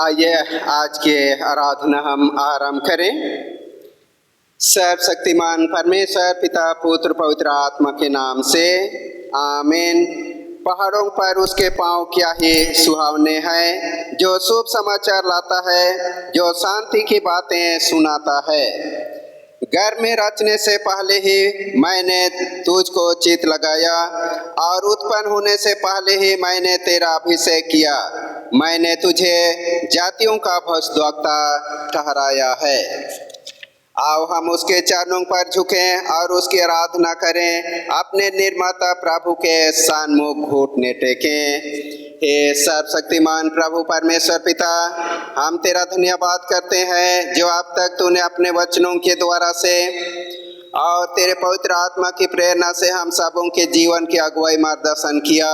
आइए आज के आराधना हम आरंभ करें। सर्वशक्तिमान परमेश्वर पिता पुत्र पवित्र आत्मा के नाम से आमीन। पहाड़ों पर उसके पांव क्या ही सुहावने हैं, जो शुभ समाचार लाता है, जो शांति की बातें सुनाता है। घर में रचने से पहले ही मैंने तुझको चित लगाया और उत्पन्न होने से पहले ही मैंने तेरा अभिषेक किया। मैंने तुझे जातियों का भविष्यद्वक्ता ठहराया है। आओ हम उसके चरणों पर झुकें और उसकी आराधना करें, अपने निर्माता प्रभु के सन्मुख घुटने टेकें। हे सर्वशक्तिमान प्रभु परमेश्वर पिता, हम तेरा धन्यवाद करते हैं जो अब तक तूने अपने वचनों के द्वारा से और तेरे पवित्र आत्मा की प्रेरणा से हम सबों के जीवन की अगुवाई मार्गदर्शन किया।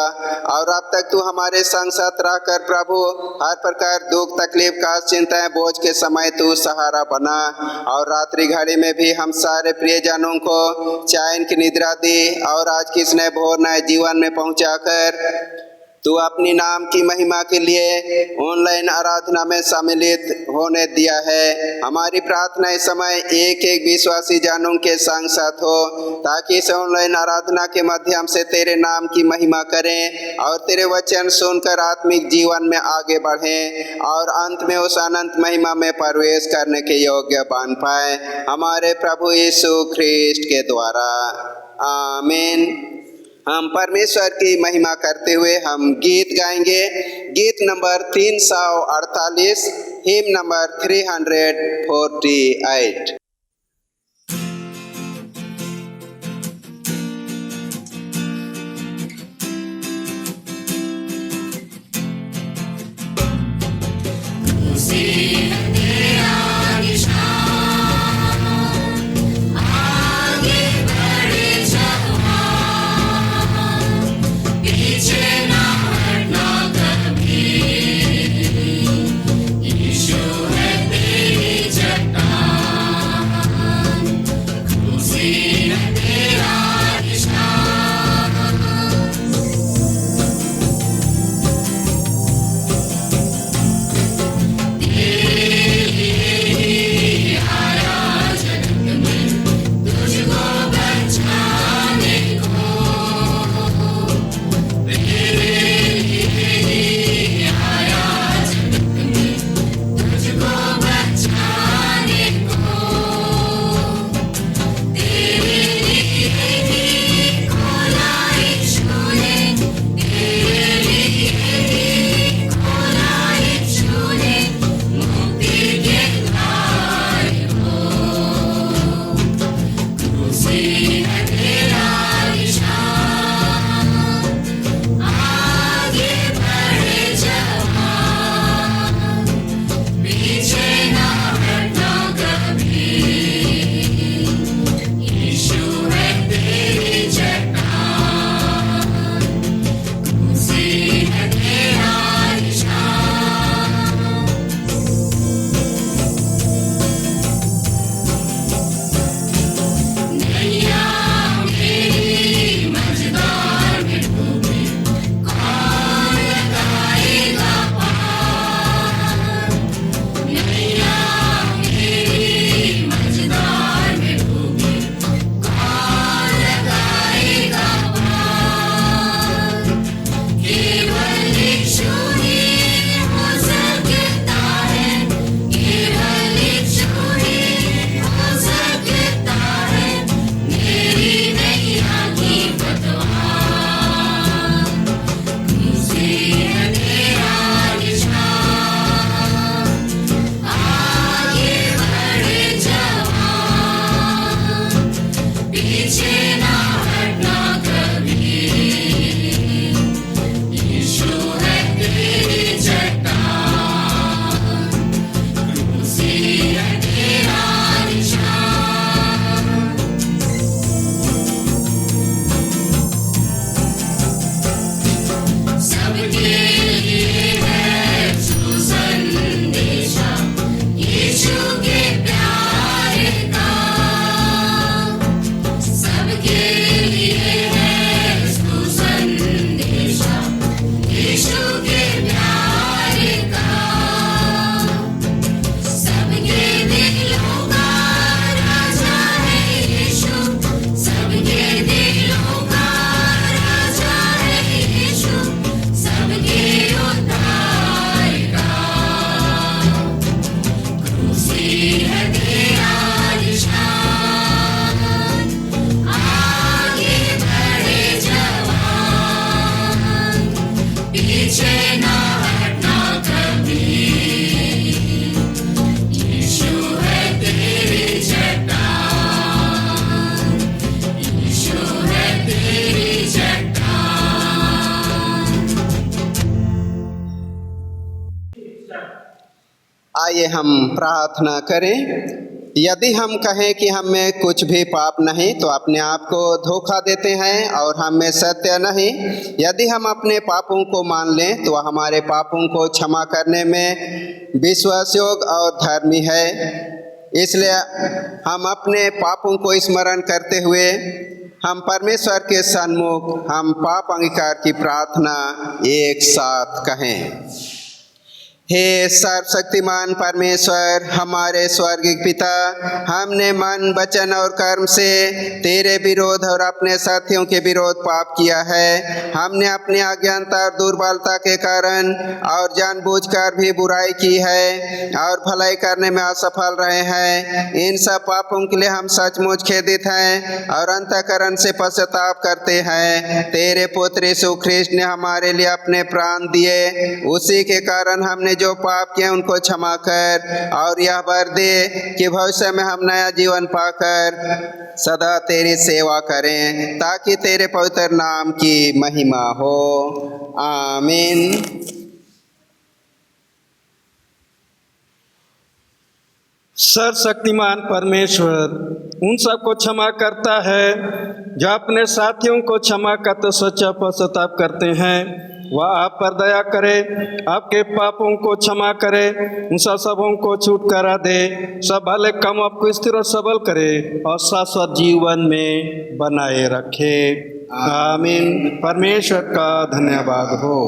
और अब तक तू हमारे संग साथ रहकर प्रभु हर प्रकार दुख तकलीफ का चिंताएं बोझ के समय तू सहारा बना। और रात्रि घड़ी में भी हम सारे प्रियजनों को चैन की निद्रा दी और आज किस नए भोर नए जीवन में पहुंचाकर तू अपनी नाम की महिमा के लिए ऑनलाइन आराधना में सम्मिलित होने दिया है। हमारी प्रार्थना इस समय एक एक विश्वासी जनों के संग साथ हो, ताकि इस ऑनलाइन आराधना के माध्यम से तेरे नाम की महिमा करें और तेरे वचन सुनकर आत्मिक जीवन में आगे बढ़ें और अंत में उस अनंत महिमा में प्रवेश करने के योग्य बन पाए, हमारे प्रभु यीशु ख्रिस्ट के द्वारा। आमीन। हम परमेश्वर की महिमा करते हुए हम गीत गाएंगे। गीत नंबर 348, हिम नंबर 348। यीशु है तेरी चट्टान। आइए हम प्रार्थना करें। यदि हम कहें कि हम में कुछ भी पाप नहीं तो अपने आप को धोखा देते हैं और हम में सत्य नहीं। यदि हम अपने पापों को मान लें तो हमारे पापों को क्षमा करने में विश्वासयोग्य और धर्मी है। इसलिए हम अपने पापों को स्मरण करते हुए हम परमेश्वर के सन्मुख हम पाप अंगीकार की प्रार्थना एक साथ कहें। हे सर्वशक्तिमान परमेश्वर, हमारे स्वर्गीय पिता, हमने मन, वचन और कर्म से तेरे विरोध और अपने साथियों के विरोध पाप किया है। हमने अपनी अज्ञानता और दुर्बलता के कारण और जानबूझकर भी बुराई की है और भलाई करने में असफल रहे हैं। इन सब पापों के लिए हम सचमुच खेदित हैं और अंतःकरण से पश्चाताप करते हैं। तेरे पुत्र यीशु ख्रिस्ट ने हमारे लिए अपने प्राण दिए, उसी के कारण हमने जो पाप किए उनको क्षमा कर और यह वर दे कि भविष्य में हम नया जीवन पाकर सदा तेरी सेवा करें, ताकि तेरे पवित्र नाम की महिमा हो। आमीन। सर्वशक्तिमान परमेश्वर उन सबको क्षमा करता है जो अपने साथियों को क्षमा करते सच्चा पश्चाताप करते हैं। वह आप पर दया करे, आपके पापों को क्षमा करे, उन सबों को छुटकारा दे, सब भले काम आपको स्थिर और सबल करे और शाश्वत जीवन में बनाए रखे। आमीन। परमेश्वर का धन्यवाद हो।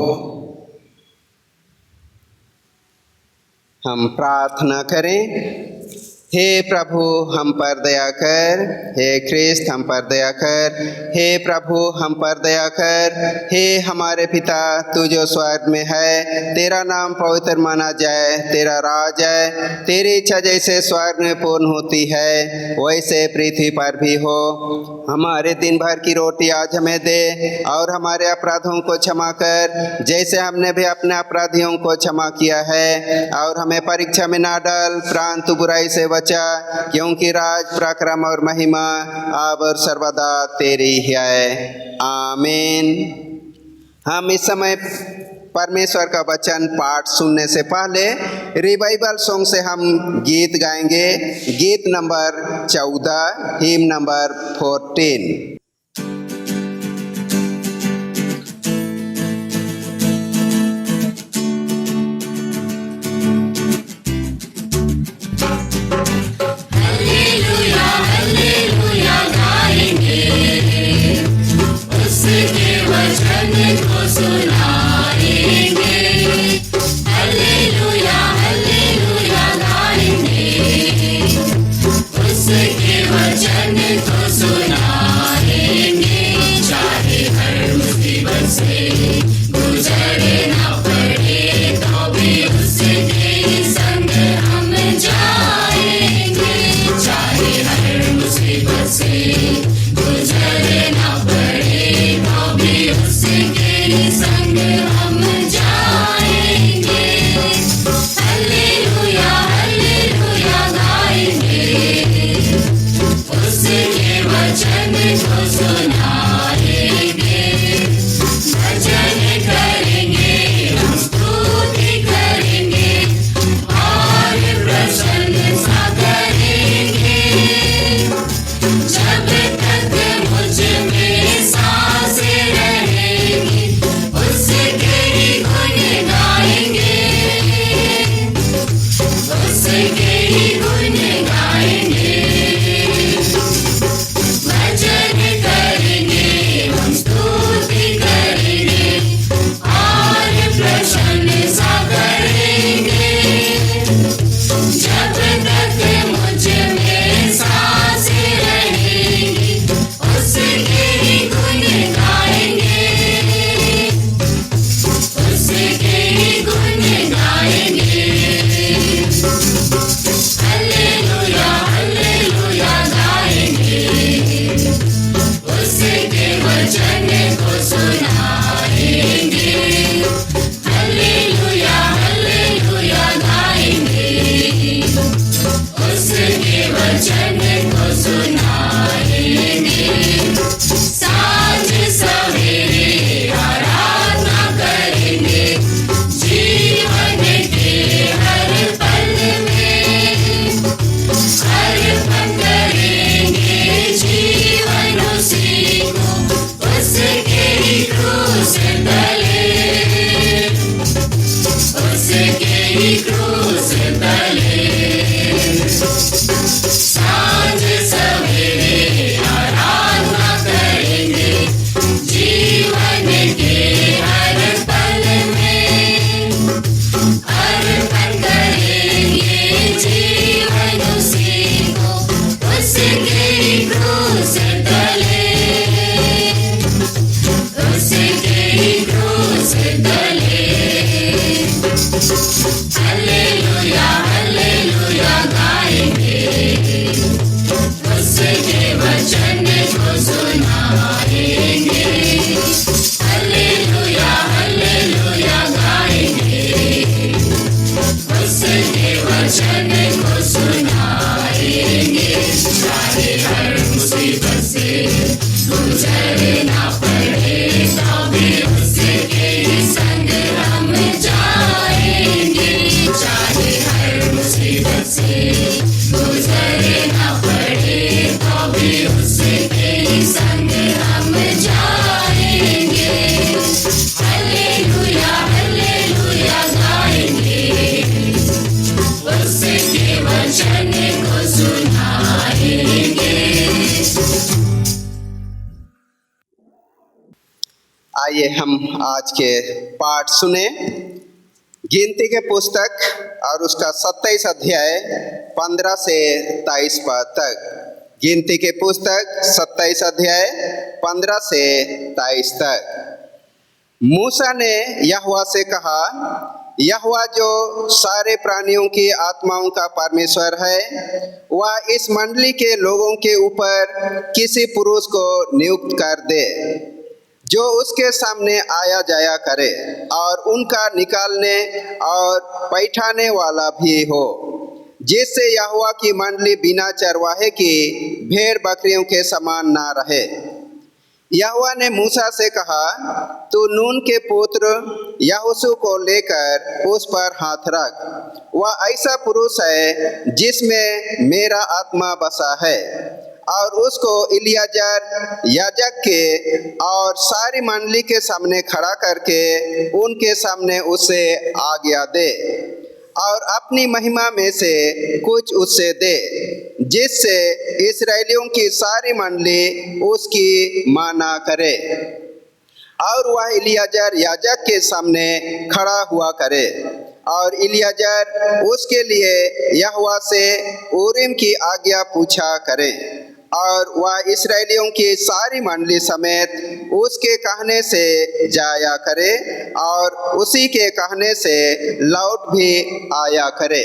हम प्रार्थना करें। हे प्रभु हम पर दया कर, हे ख्रिस्त हम पर दया कर, हे प्रभु हम पर दया कर। हे हमारे पिता, तू जो स्वर्ग में है, तेरा नाम पवित्र माना जाए, तेरा राज है, तेरी इच्छा जैसे स्वर्ग में पूर्ण होती है वैसे पृथ्वी पर भी हो। हमारे दिन भर की रोटी आज हमें दे और हमारे अपराधों को क्षमा कर जैसे हमने भी अपने अपराधियों को क्षमा किया है, और हमें परीक्षा में ना डाल परंतु बुराई से बचा, क्योंकि राज, पराक्रम और महिमा अब और सर्वदा तेरी ही है। आमीन। हम इस समय परमेश्वर का वचन पाठ सुनने से पहले रिवाइवल सॉन्ग से हम गीत गाएंगे। गीत नंबर 14, हिम नंबर 14। तले सांझ सवेरे आराधना करेंगे जीवन के हर पल में अर्पण करेंगे जीवन उसी को उसके क्रूस तले उसके क्रूस तले हालेलुया हालेलुया गाएंगे उसके वचन को सुनाएंगे हालेलुया हालेलुया गाएंगे उसके वचन को सुनाएंगे चाहे हर मुसीबत से गुजरना पड़े तो भी उसके संग हम जाएंगे चाहे हर मुसीबत से गुजरना पड़े तो भी उसके संग हम जाएंगे हालेलुया हालेलुया गाएंगे उसके वचन को सुनाएंगे। आइए हम आज के पाठ सुने। गिनती के पुस्तक और उसका 27 अध्याय 15 से 23 पद तक। गिनती के पुस्तक 27 अध्याय 15 से 23 तक। मूसा ने यहोवा से कहा, यहोवा जो सारे प्राणियों की आत्माओं का परमेश्वर है, वह इस मंडली के लोगों के ऊपर किसी पुरुष को नियुक्त कर दे जो उसके सामने आया जाया करे और उनका निकालने और बैठाने वाला भी हो, जिससे यहोवा की मंडली बिना चरवाहे की भेड़ बकरियों के समान ना रहे। यहोवा ने मूसा से कहा, तू नून के पुत्र यहोशू को लेकर उस पर हाथ रख। वह ऐसा पुरुष है जिसमें मेरा आत्मा बसा है, और उसको इलियाजर याजक के और सारी मंडली के सामने खड़ा करके उनके सामने उसे आज्ञा दे और अपनी महिमा में से कुछ उससे दे, जिससे इस्राएलियों की सारी मंडली उसकी माना करे। और वह इलियाजर याजक के सामने खड़ा हुआ करे और इलियाजर उसके लिए यहोवा से ऊरीम की आज्ञा पूछा करे, और वह इस्राएलियों की सारी मंडली समेत उसके कहने से जाया करे और उसी के कहने से लौट भी आया करे।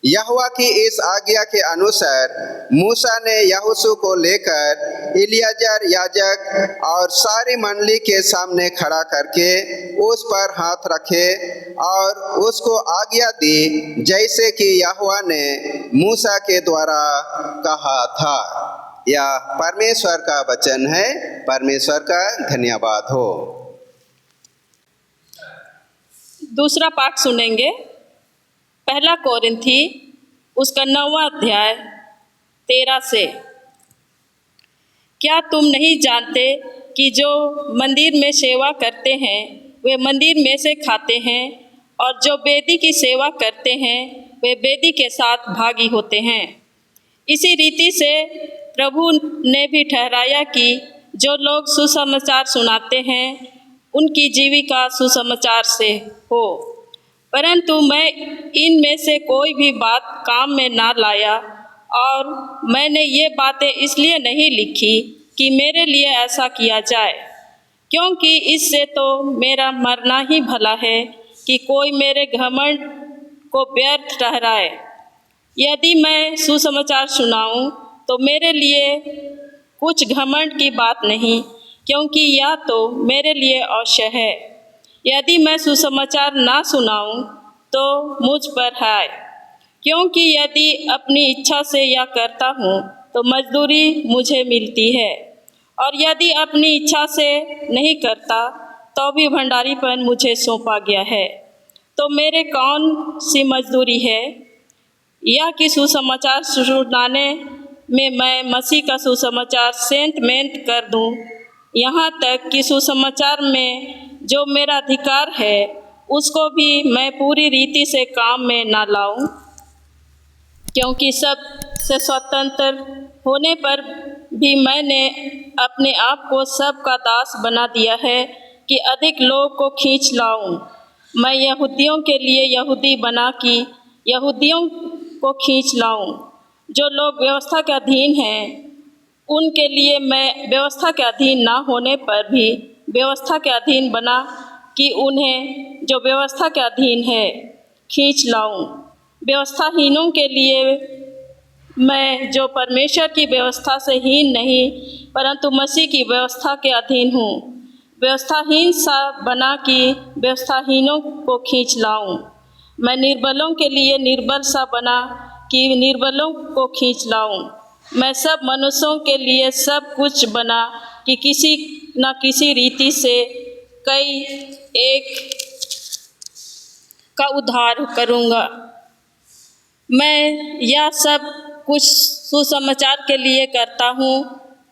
यहोवा की इस आज्ञा के अनुसार मूसा ने यहोशू को लेकर इलियाजर याजक और सारी मंडली के सामने खड़ा करके उस पर हाथ रखे और उसको आज्ञा दी, जैसे कि यहोवा ने मूसा के द्वारा कहा था। यह परमेश्वर का वचन है। परमेश्वर का धन्यवाद हो। दूसरा पाठ सुनेंगे। पहला कोरिन्थी उसका 9वां अध्याय 13 से। क्या तुम नहीं जानते कि जो मंदिर में सेवा करते हैं वे मंदिर में से खाते हैं, और जो वेदी की सेवा करते हैं वे वेदी के साथ भागी होते हैं। इसी रीति से प्रभु ने भी ठहराया कि जो लोग सुसमाचार सुनाते हैं उनकी जीविका सुसमाचार से हो। परंतु मैं इनमें से कोई भी बात काम में ना लाया, और मैंने ये बातें इसलिए नहीं लिखी कि मेरे लिए ऐसा किया जाए, क्योंकि इससे तो मेरा मरना ही भला है कि कोई मेरे घमंड को व्यर्थ ठहराए। यदि मैं सुसमाचार सुनाऊं तो मेरे लिए कुछ घमंड की बात नहीं, क्योंकि यह तो मेरे लिए अवश्य है। यदि मैं सुसमाचार ना सुनाऊं तो मुझ पर है, क्योंकि यदि अपनी इच्छा से यह करता हूँ तो मजदूरी मुझे मिलती है, और यदि अपनी इच्छा से नहीं करता तो भी भंडारीपन मुझे सौंपा गया है। तो मेरे कौन सी मजदूरी है? यह कि सुसमाचार सुनाने में मैं मसीह का सुसमाचार सेंत मेंत कर दूं, यहाँ तक कि सुसमाचार में जो मेरा अधिकार है उसको भी मैं पूरी रीति से काम में ना लाऊं, क्योंकि सब से स्वतंत्र होने पर भी मैंने अपने आप को सबका दास बना दिया है कि अधिक लोग को खींच लाऊं। मैं यहूदियों के लिए यहूदी बना कि यहूदियों को खींच लाऊं। जो लोग व्यवस्था के अधीन हैं उनके लिए मैं व्यवस्था के अधीन ना होने पर भी व्यवस्था के अधीन बना कि उन्हें जो व्यवस्था के अधीन है खींच लाऊं। व्यवस्थाहीनों के लिए मैं जो परमेश्वर की व्यवस्था से हीन नहीं परंतु मसीह की व्यवस्था के अधीन हूँ, व्यवस्थाहीन सा बना कि व्यवस्थाहीनों को खींच लाऊं। मैं निर्बलों के लिए निर्बल सा बना कि निर्बलों को खींच लाऊं। मैं सब मनुष्यों के लिए सब कुछ बना कि किसी न किसी रीति से कई एक का उद्धार करूँगा। मैं यह सब कुछ सुसमाचार के लिए करता हूँ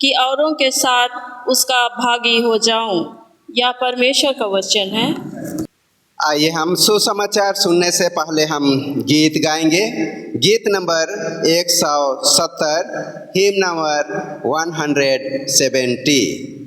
कि औरों के साथ उसका भागी हो जाऊं। यह परमेश्वर का वचन है। आइए हम सुसमाचार सुनने से पहले हम गीत गाएंगे। गीत नंबर 170, हिम नंबर 170।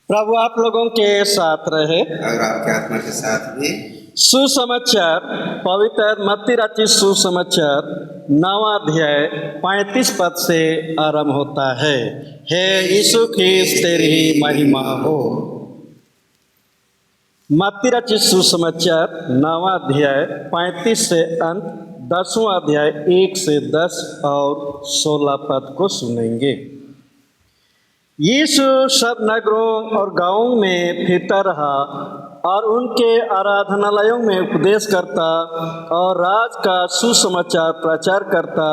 प्रभु आप लोगों के साथ रहे और आपके आत्मा के साथ भी। सुसमाचार पवित्र मत्ती रचित सुसमाचार 9वां अध्याय 35 पद से आरंभ होता है। हे यीशु ख्रीस्त तेरी ही महिमा हो। मत्ती रचित सुसमाचार 9वां अध्याय 35 से अंत 10वां अध्याय 1 से 10 और 16 पद को सुनेंगे। यीशु सब नगरों और गांवों में फिरता रहा और उनके आराधनालयों में उपदेश करता और राज का सुसमाचार प्रचार करता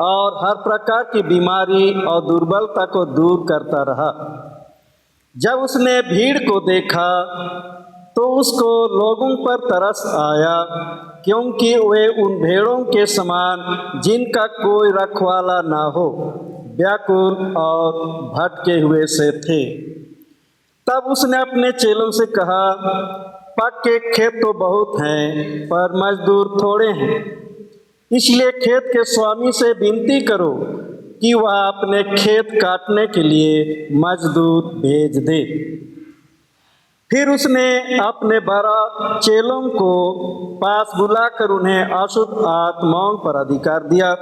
और हर प्रकार की बीमारी और दुर्बलता को दूर करता रहा। जब उसने भीड़ को देखा तो उसको लोगों पर तरस आया, क्योंकि वे उन भेड़ों के समान जिनका कोई रखवाला ना हो व्याकुल और भटके हुए से थे। तब उसने अपने चेलों से कहा, पक्के खेत तो बहुत हैं पर मजदूर थोड़े हैं, इसलिए खेत के स्वामी से विनती करो कि वह अपने खेत काटने के लिए मजदूर भेज दे। फिर उसने अपने 12 चेलों को पास बुलाकर उन्हें अशुद्ध आत्माओं पर अधिकार दिया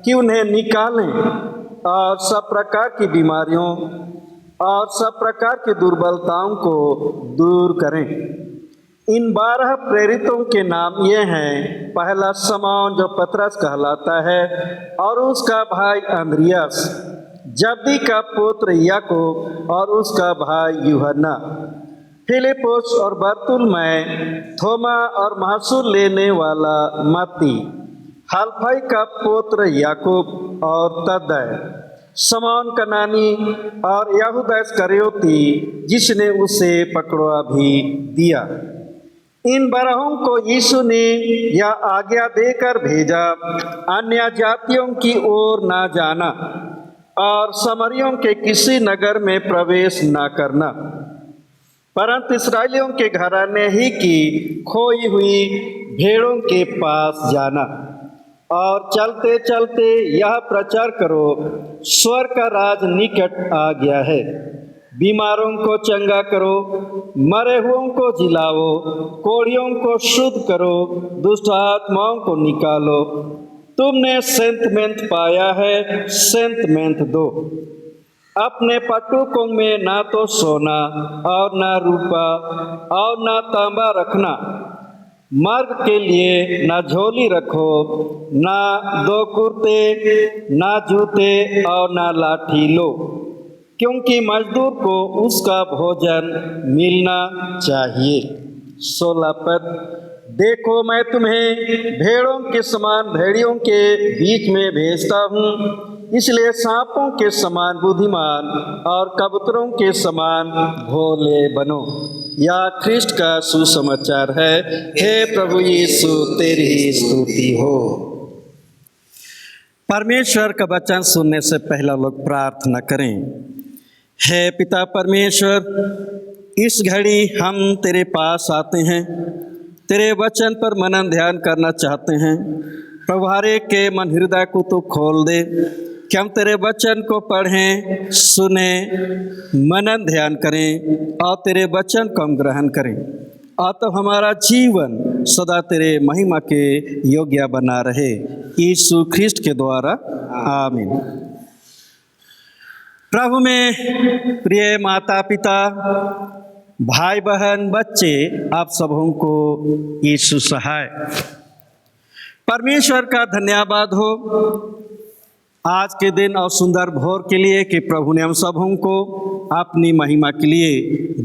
कि उन्हें निकालें और सब प्रकार की बीमारियों और सब प्रकार की दुर्बलताओं को दूर करें। इन 12 प्रेरितों के नाम ये हैं। पहला शमौन जो पतरस कहलाता है और उसका भाई अन्द्रियास, जब्दी का पुत्र याकूब और उसका भाई यूहन्ना, फिलिपुस और बरतुलमै, थोमा और महसूल लेने वाला मत्ती, हलफई का पुत्र याकूब और तद्दै, शमौन कनानी और यहूदा इस्करियोती जिसने उसे पकड़वा भी दिया। इन 12 को यीशु ने यह आज्ञा देकर भेजा, अन्य जातियों की ओर न जाना और समरियों के किसी नगर में प्रवेश न करना, परंतु इस्राएलियों के घराने ही की खोई हुई भेड़ों के पास जाना और चलते चलते यह प्रचार करो, स्वर्ग का राज निकट आ गया है। बीमारों को चंगा करो, मरे हुओं को जिलाओ, कोढ़ियों को शुद्ध करो, दुष्ट आत्माओं को निकालो। तुमने सेंतमेंत पाया है, सेंतमेंत दो। अपने पटुकों में ना तो सोना और ना रूपा और ना तांबा रखना, मार्ग के लिए ना झोली रखो, ना 2 कुर्ते, ना जूते और ना लाठी लो, क्योंकि मजदूर को उसका भोजन मिलना चाहिए। 16 पद, देखो मैं तुम्हें भेड़ों के समान भेड़ियों के बीच में भेजता हूँ, इसलिए सांपों के समान बुद्धिमान और कबूतरों के समान भोले बनो। या ख्रिस्ट का सुसमाचार है। हे प्रभु यीशु, तेरी ही स्तुति हो। परमेश्वर का वचन सुनने से पहला लोग प्रार्थना करें। हे पिता परमेश्वर, इस घड़ी हम तेरे पास आते हैं, तेरे वचन पर मनन ध्यान करना चाहते हैं। प्रभु हर एक के मन हृदय को तो खोल दे कि हम तेरे वचन को पढ़ें, सुने, मनन ध्यान करें और तेरे वचन को हम ग्रहण करें, और तो हमारा जीवन सदा तेरे महिमा के योग्य बना रहे। यीशु ख्रिस्ट के द्वारा आमीन। प्रभु में प्रिय माता पिता, भाई बहन, बच्चे, आप सबों को यीशु सहाय। परमेश्वर का धन्यवाद हो आज के दिन और सुंदर भोर के लिए कि प्रभु ने हम सबों को अपनी महिमा के लिए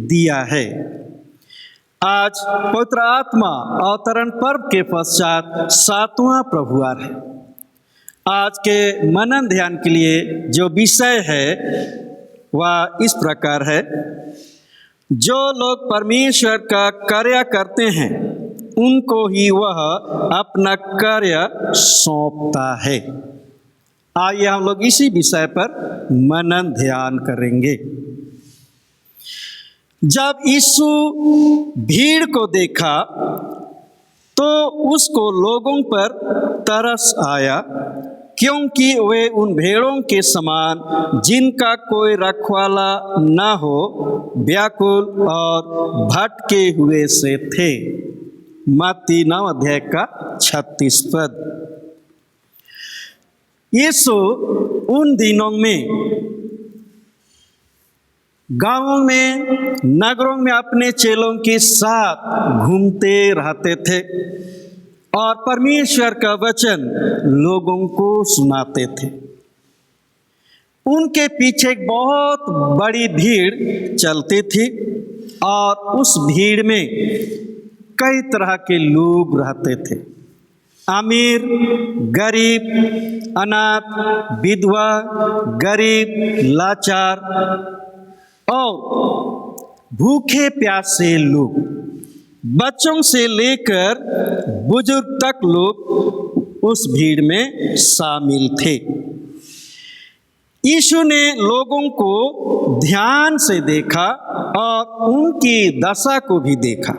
दिया है। आज पवित्र आत्मा अवतरण पर्व के पश्चात 7वां प्रभुवार है। आज के मनन ध्यान के लिए जो विषय है वह इस प्रकार है, जो लोग परमेश्वर का कार्य करते हैं उनको ही वह अपना कार्य सौंपता है। आइए हम लोग इसी विषय पर मनन ध्यान करेंगे। जब यीशु भीड़ को देखा तो उसको लोगों पर तरस आया, क्योंकि वे उन भेड़ों के समान जिनका कोई रखवाला न हो व्याकुल और भटके हुए से थे। मत्ती 9 अध्याय का 36 पद। यीशु उन दिनों में गांवों में, नगरों में अपने चेलों के साथ घूमते रहते थे और परमेश्वर का वचन लोगों को सुनाते थे। उनके पीछे एक बहुत बड़ी भीड़ चलती थी और उस भीड़ में कई तरह के लोग रहते थे। अमीर, गरीब, अनाथ, विधवा, गरीब, लाचार और भूखे प्यासे लोग, बच्चों से लेकर बुजुर्ग तक लोग उस भीड़ में शामिल थे। यीशु ने लोगों को ध्यान से देखा और उनकी दशा को भी देखा।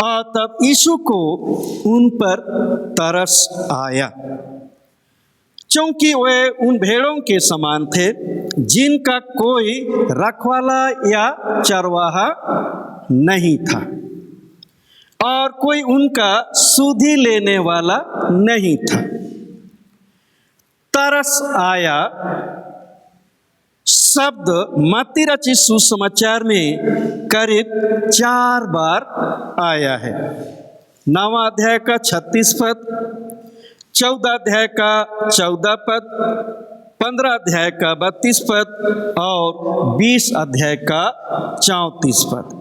और तब यीशु को उन पर तरस आया, क्योंकि वे उन भेड़ों के समान थे जिनका कोई रखवाला या चरवाहा नहीं था और कोई उनका सुधि लेने वाला नहीं था। तरस आया शब्द मत्ती रचित सुसमाचार में करीब 4 बार आया है। 9वां अध्याय का 36 पद, 14 अध्याय का 14 पद, 15 अध्याय का 32 पद और 20 अध्याय का 34 पद।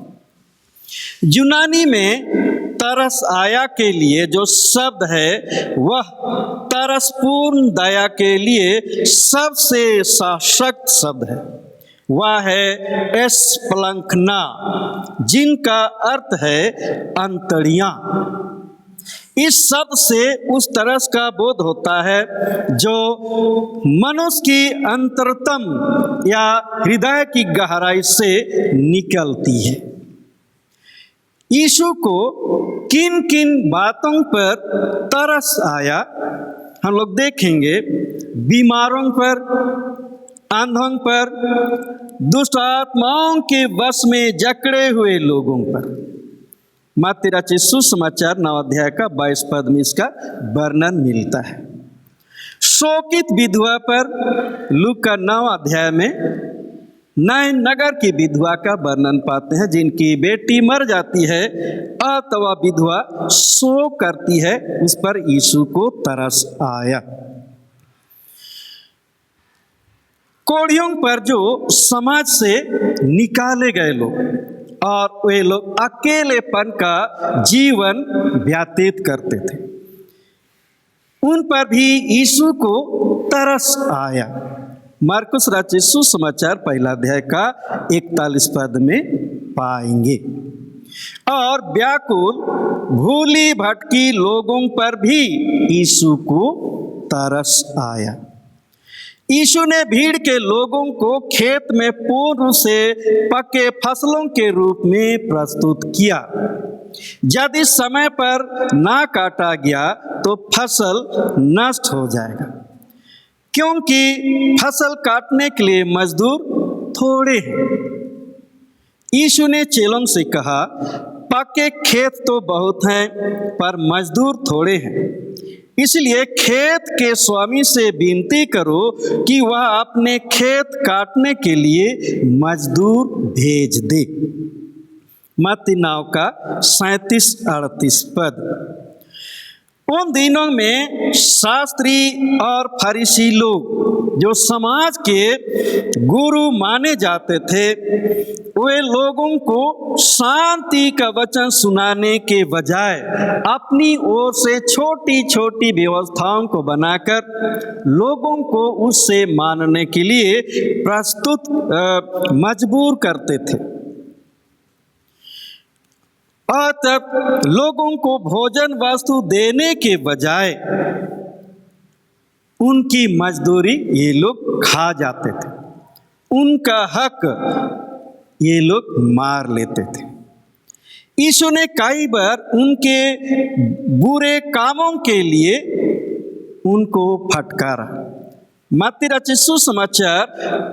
यूनानी में तरस आया के लिए जो शब्द है वह तरसपूर्ण दया के लिए सबसे सशक्त शब्द है। वह है एस्प्लंखना, जिनका अर्थ है अंतड़ियां। इस शब्द से उस तरस का बोध होता है जो मनुष्य की अंतरतम या हृदय की गहराई से निकलती है। यीशु को किन किन बातों पर तरस आया हम लोग देखेंगे। बीमारों पर, अंधों पर, दुष्ट आत्माओं के वश में जकड़े हुए लोगों पर। मत्ती रचित सुसमाचार 9 अध्याय का 22 पद में इसका वर्णन मिलता है। शोकित विधवा पर लूका 9 अध्याय में नए नगर की विधवा का वर्णन पाते हैं, जिनकी बेटी मर जाती है और वह विधवा शोक करती है। उस पर यीशु को तरस आया। कोढ़ियों पर जो समाज से निकाले गए लोग और वे लोग अकेलेपन का जीवन व्यतीत करते थे, उन पर भी यीशु को तरस आया। मार्कुस रचित सुसमाचार 1 अध्याय का 41 पद में पाएंगे। और व्याकुल भूली भटकी लोगों पर भी यीशु को तरस आया। यीशु ने भीड़ के लोगों को खेत में पूर्ण से पके फसलों के रूप में प्रस्तुत किया। यदि समय पर ना काटा गया तो फसल नष्ट हो जाएगा, क्योंकि फसल काटने के लिए मजदूर थोड़े हैं। यीशु ने चेलों से कहा, पके खेत तो बहुत हैं पर मजदूर थोड़े हैं, इसलिए खेत के स्वामी से विनती करो कि वह अपने खेत काटने के लिए मजदूर भेज दे। मत्ती 9 का 37-38 पद। उन दिनों में शास्त्री और फरीसी लोग जो समाज के गुरु माने जाते थे, वे लोगों को शांति का वचन सुनाने के बजाय अपनी ओर से छोटी छोटी व्यवस्थाओं को बनाकर लोगों को उससे मानने के लिए मजबूर करते थे। और तब लोगों को भोजन वस्तु देने के बजाय उनकी मजदूरी ये लोग खा जाते थे, उनका हक ये लोग मार लेते थे। यीशु ने कई बार उनके बुरे कामों के लिए उनको फटकारा। मत्ती रचित सुसमाचार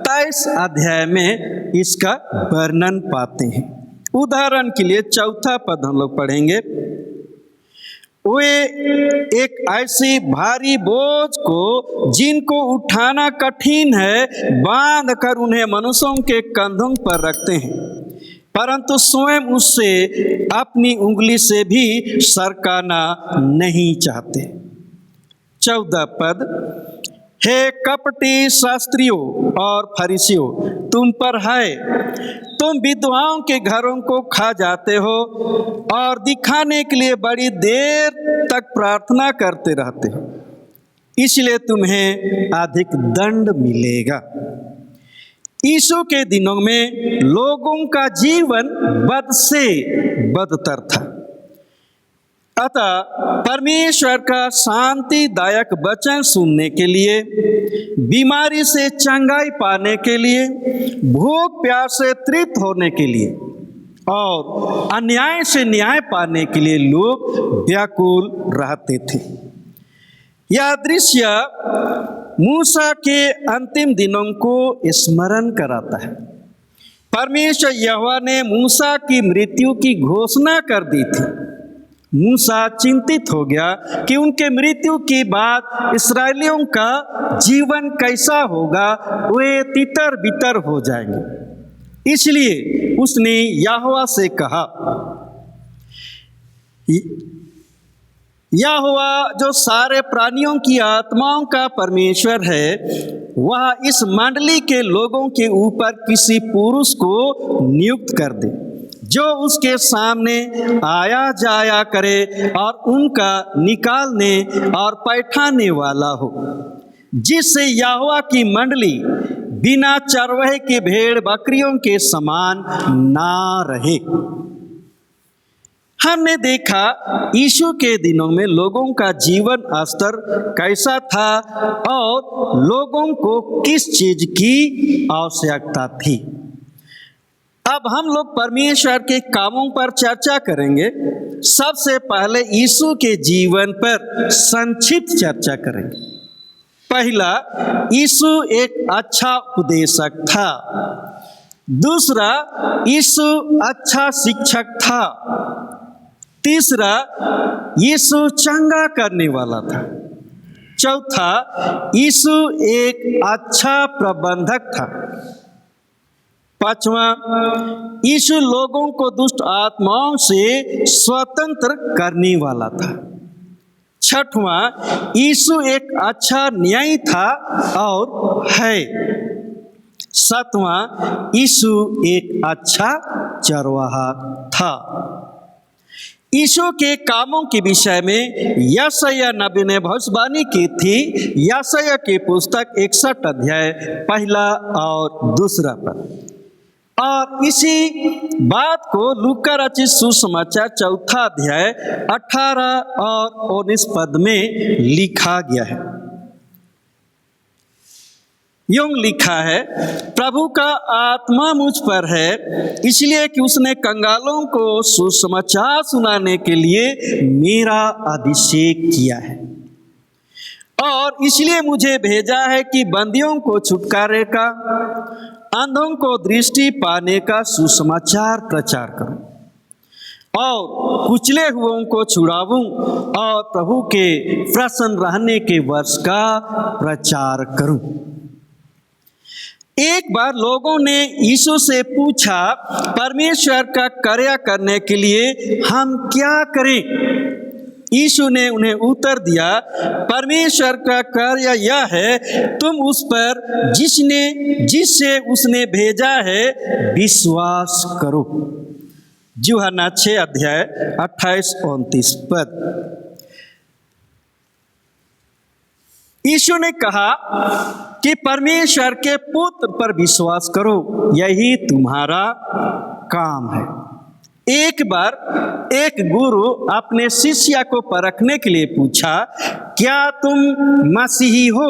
23 अध्याय में इसका वर्णन पाते हैं। उदाहरण के लिए 4 पद हम लोग पढ़ेंगे। वे एक ऐसी भारी बोझ को जिनको उठाना कठिन है बांध कर उन्हें मनुष्यों के कंधों पर रखते हैं, परंतु स्वयं उससे अपनी उंगली से भी सरकाना नहीं चाहते। 14 पद। हे कपटी शास्त्रियों और फरीसियों, तुम पर है, तुम विधवाओं के घरों को खा जाते हो और दिखाने के लिए बड़ी देर तक प्रार्थना करते रहते हो, इसलिए तुम्हें अधिक दंड मिलेगा। यीशु के दिनों में लोगों का जीवन बद से बदतर था, अतः परमेश्वर का शांतिदायक वचन सुनने के लिए, बीमारी से चंगाई पाने के लिए, भूख प्यास से तृप्त होने के लिए और अन्याय से न्याय पाने के लिए लोग व्याकुल रहते थे। यह दृश्य मूसा के अंतिम दिनों को स्मरण कराता है। परमेश्वर यहोवा ने मूसा की मृत्यु की घोषणा कर दी थी। मूसा चिंतित हो गया कि उनके मृत्यु के बाद इस्राएलियों का जीवन कैसा होगा, वे तितर बितर हो जाएंगे। इसलिए उसने यहोवा से कहा, यहोवा जो सारे प्राणियों की आत्माओं का परमेश्वर है, वह इस मंडली के लोगों के ऊपर किसी पुरुष को नियुक्त कर दे जो उसके सामने आया जाया करे और उनका निकालने और पैठाने वाला हो, जिससे यहोवा की मंडली बिना चरवाहे के भेड़ बकरियों के समान ना रहे। हमने देखा यीशु के दिनों में लोगों का जीवन स्तर कैसा था और लोगों को किस चीज की आवश्यकता थी। अब हम लोग परमेश्वर के कामों पर चर्चा करेंगे। सबसे पहले यीशु के जीवन पर संक्षिप्त चर्चा करेंगे। पहला, यीशु एक अच्छा उपदेशक था। दूसरा, यीशु अच्छा शिक्षक था। तीसरा, यीशु चंगा करने वाला था। चौथा, यीशु एक अच्छा प्रबंधक था। पांचवा, यीशु लोगों को दुष्ट आत्माओं से स्वतंत्र करने वाला था। छठवां, यीशु एक अच्छा न्यायी था और है। सातवां, यीशु एक अच्छा चरवाहा था। यीशु के कामों के विषय में यशायाह नबी ने भविष्यवाणी की थी। यशायाह की पुस्तक 61 अध्याय 1 और 2 पद। और इसी बात को लूका रचित सुसमाचार 4 अध्याय 18 और 19 पद में लिखा गया है। यूं लिखा है, प्रभु का आत्मा मुझ पर है, इसलिए कि उसने कंगालों को सुसमाचार सुनाने के लिए मेरा अभिषेक किया है, और इसलिए मुझे भेजा है कि बंदियों को छुटकारे का, अंधों को दृष्टि पाने का सुसमाचार प्रचार करूं, और कुचले हुओं को छुड़ाऊं, और प्रभु के प्रसन्न रहने के वर्ष का प्रचार करूं। एक बार लोगों ने यीशु से पूछा, परमेश्वर का कार्य करने के लिए हम क्या करें? यीशु ने उन्हें उत्तर दिया, परमेश्वर का कार्य यह है, तुम उस पर जिससे उसने भेजा है विश्वास करो। यूहन्ना 6 अध्याय 28-29 पद। यीशु ने कहा कि परमेश्वर के पुत्र पर विश्वास करो, यही तुम्हारा काम है। एक बार एक गुरु अपने शिष्य को परखने के लिए पूछा, क्या तुम मसीही हो?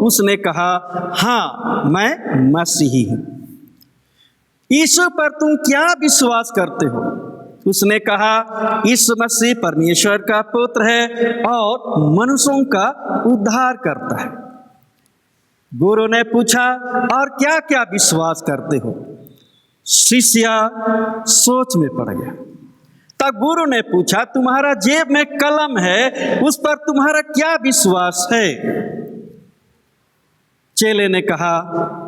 उसने कहा, हाँ, मैं मसीही हूँ। यीशु पर तुम क्या विश्वास करते हो? उसने कहा, यीशु मसीह परमेश्वर का पुत्र है और मनुष्यों का उद्धार करता है। गुरु ने पूछा, और क्या क्या विश्वास करते हो? शिष्य सोच में पड़ गया। तब गुरु ने पूछा, तुम्हारा जेब में कलम है, उस पर तुम्हारा क्या विश्वास है? चेले ने कहा,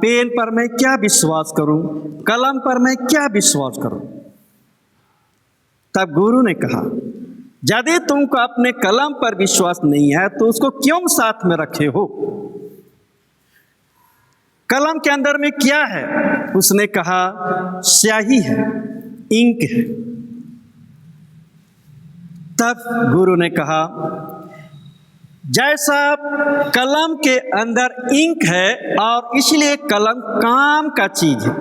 पेन पर मैं क्या विश्वास करूं? कलम पर मैं क्या विश्वास करूं? तब गुरु ने कहा, यदि तुमको अपने कलम पर विश्वास नहीं है तो उसको क्यों साथ में रखे हो? कलम के अंदर में क्या है? उसने कहा, स्याही है, इंक है। तब गुरु ने कहा, जैसा कलम के अंदर इंक है और इसलिए कलम काम का चीज है,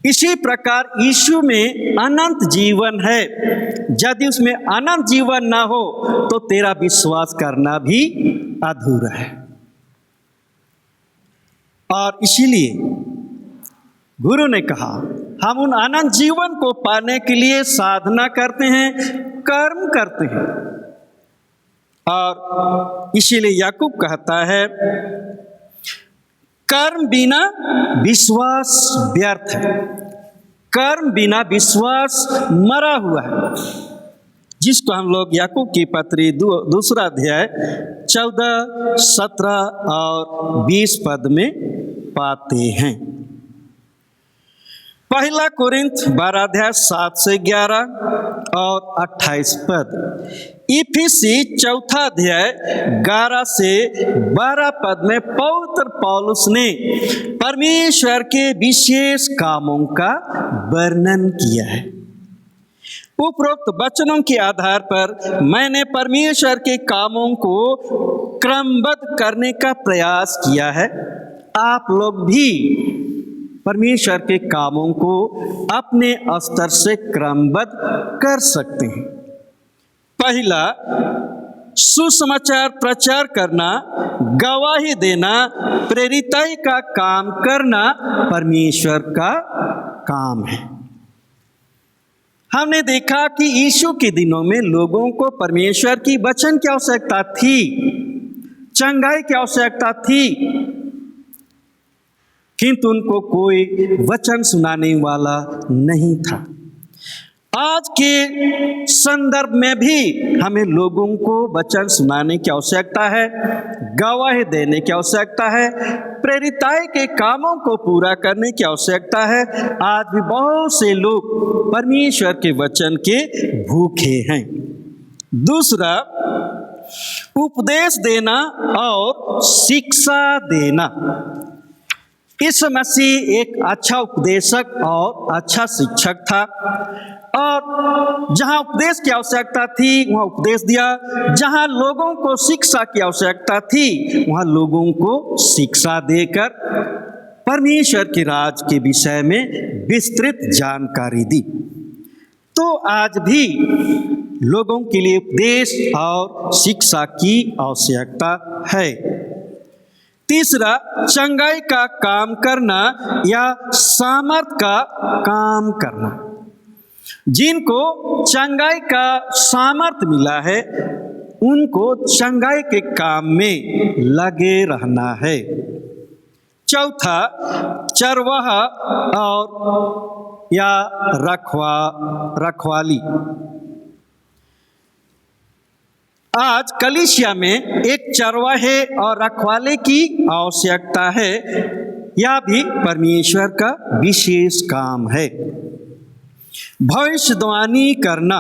इसी प्रकार यीशु में अनंत जीवन है। यदि उसमें अनंत जीवन ना हो तो तेरा विश्वास करना भी अधूरा है। और इसीलिए गुरु ने कहा, हम उन अनंत जीवन को पाने के लिए साधना करते हैं, कर्म करते हैं। और इसीलिए याकूब कहता है, कर्म बिना विश्वास व्यर्थ है, कर्म बिना विश्वास मरा हुआ है, जिसको हम लोग याकूब की पत्री दूसरा अध्याय 14, 17 और 20 पद में पाते हैं। पहला कोरिन्थ 12 अध्याय 7 से 11 और 28 पद। इफिसी 4 अध्याय 11 से 12 पद में पवित्र पौलुस ने परमेश्वर के विशेष कामों का वर्णन किया है। उपरोक्त वचनों के आधार पर मैंने परमेश्वर के कामों को क्रमबद्ध करने का प्रयास किया है। आप लोग भी परमेश्वर के कामों को अपने स्तर से क्रमबद्ध कर सकते हैं। पहला, सुसमाचार प्रचार करना, गवाही देना, प्रेरिताई का काम करना परमेश्वर का काम है। हमने देखा कि यीशु के दिनों में लोगों को परमेश्वर की वचन की आवश्यकता थी, चंगाई की आवश्यकता थी, किंतु उनको कोई वचन सुनाने वाला नहीं था। आज के संदर्भ में भी हमें लोगों को वचन सुनाने की आवश्यकता है, गवाही देने की आवश्यकता है, प्रेरिताई के कामों को पूरा करने की आवश्यकता है। आज भी बहुत से लोग परमेश्वर के वचन के भूखे हैं। दूसरा, उपदेश देना और शिक्षा देना। यीशु मसीह एक अच्छा उपदेशक और अच्छा शिक्षक था, और जहां उपदेश की आवश्यकता थी वहां उपदेश दिया, जहां लोगों को शिक्षा की आवश्यकता थी वहां लोगों को शिक्षा देकर परमेश्वर के राज के विषय में विस्तृत जानकारी दी। तो आज भी लोगों के लिए उपदेश और शिक्षा की आवश्यकता है। तीसरा, चंगाई का काम करना या सामर्थ का काम करना। जिनको चंगाई का सामर्थ मिला है उनको चंगाई के काम में लगे रहना है। चौथा, चरवाहा और या रखवाली। आज कलीसिया में एक चरवाहे और रखवाले की आवश्यकता है। यह भी परमेश्वर का विशेष काम है। भविष्यवाणी करना।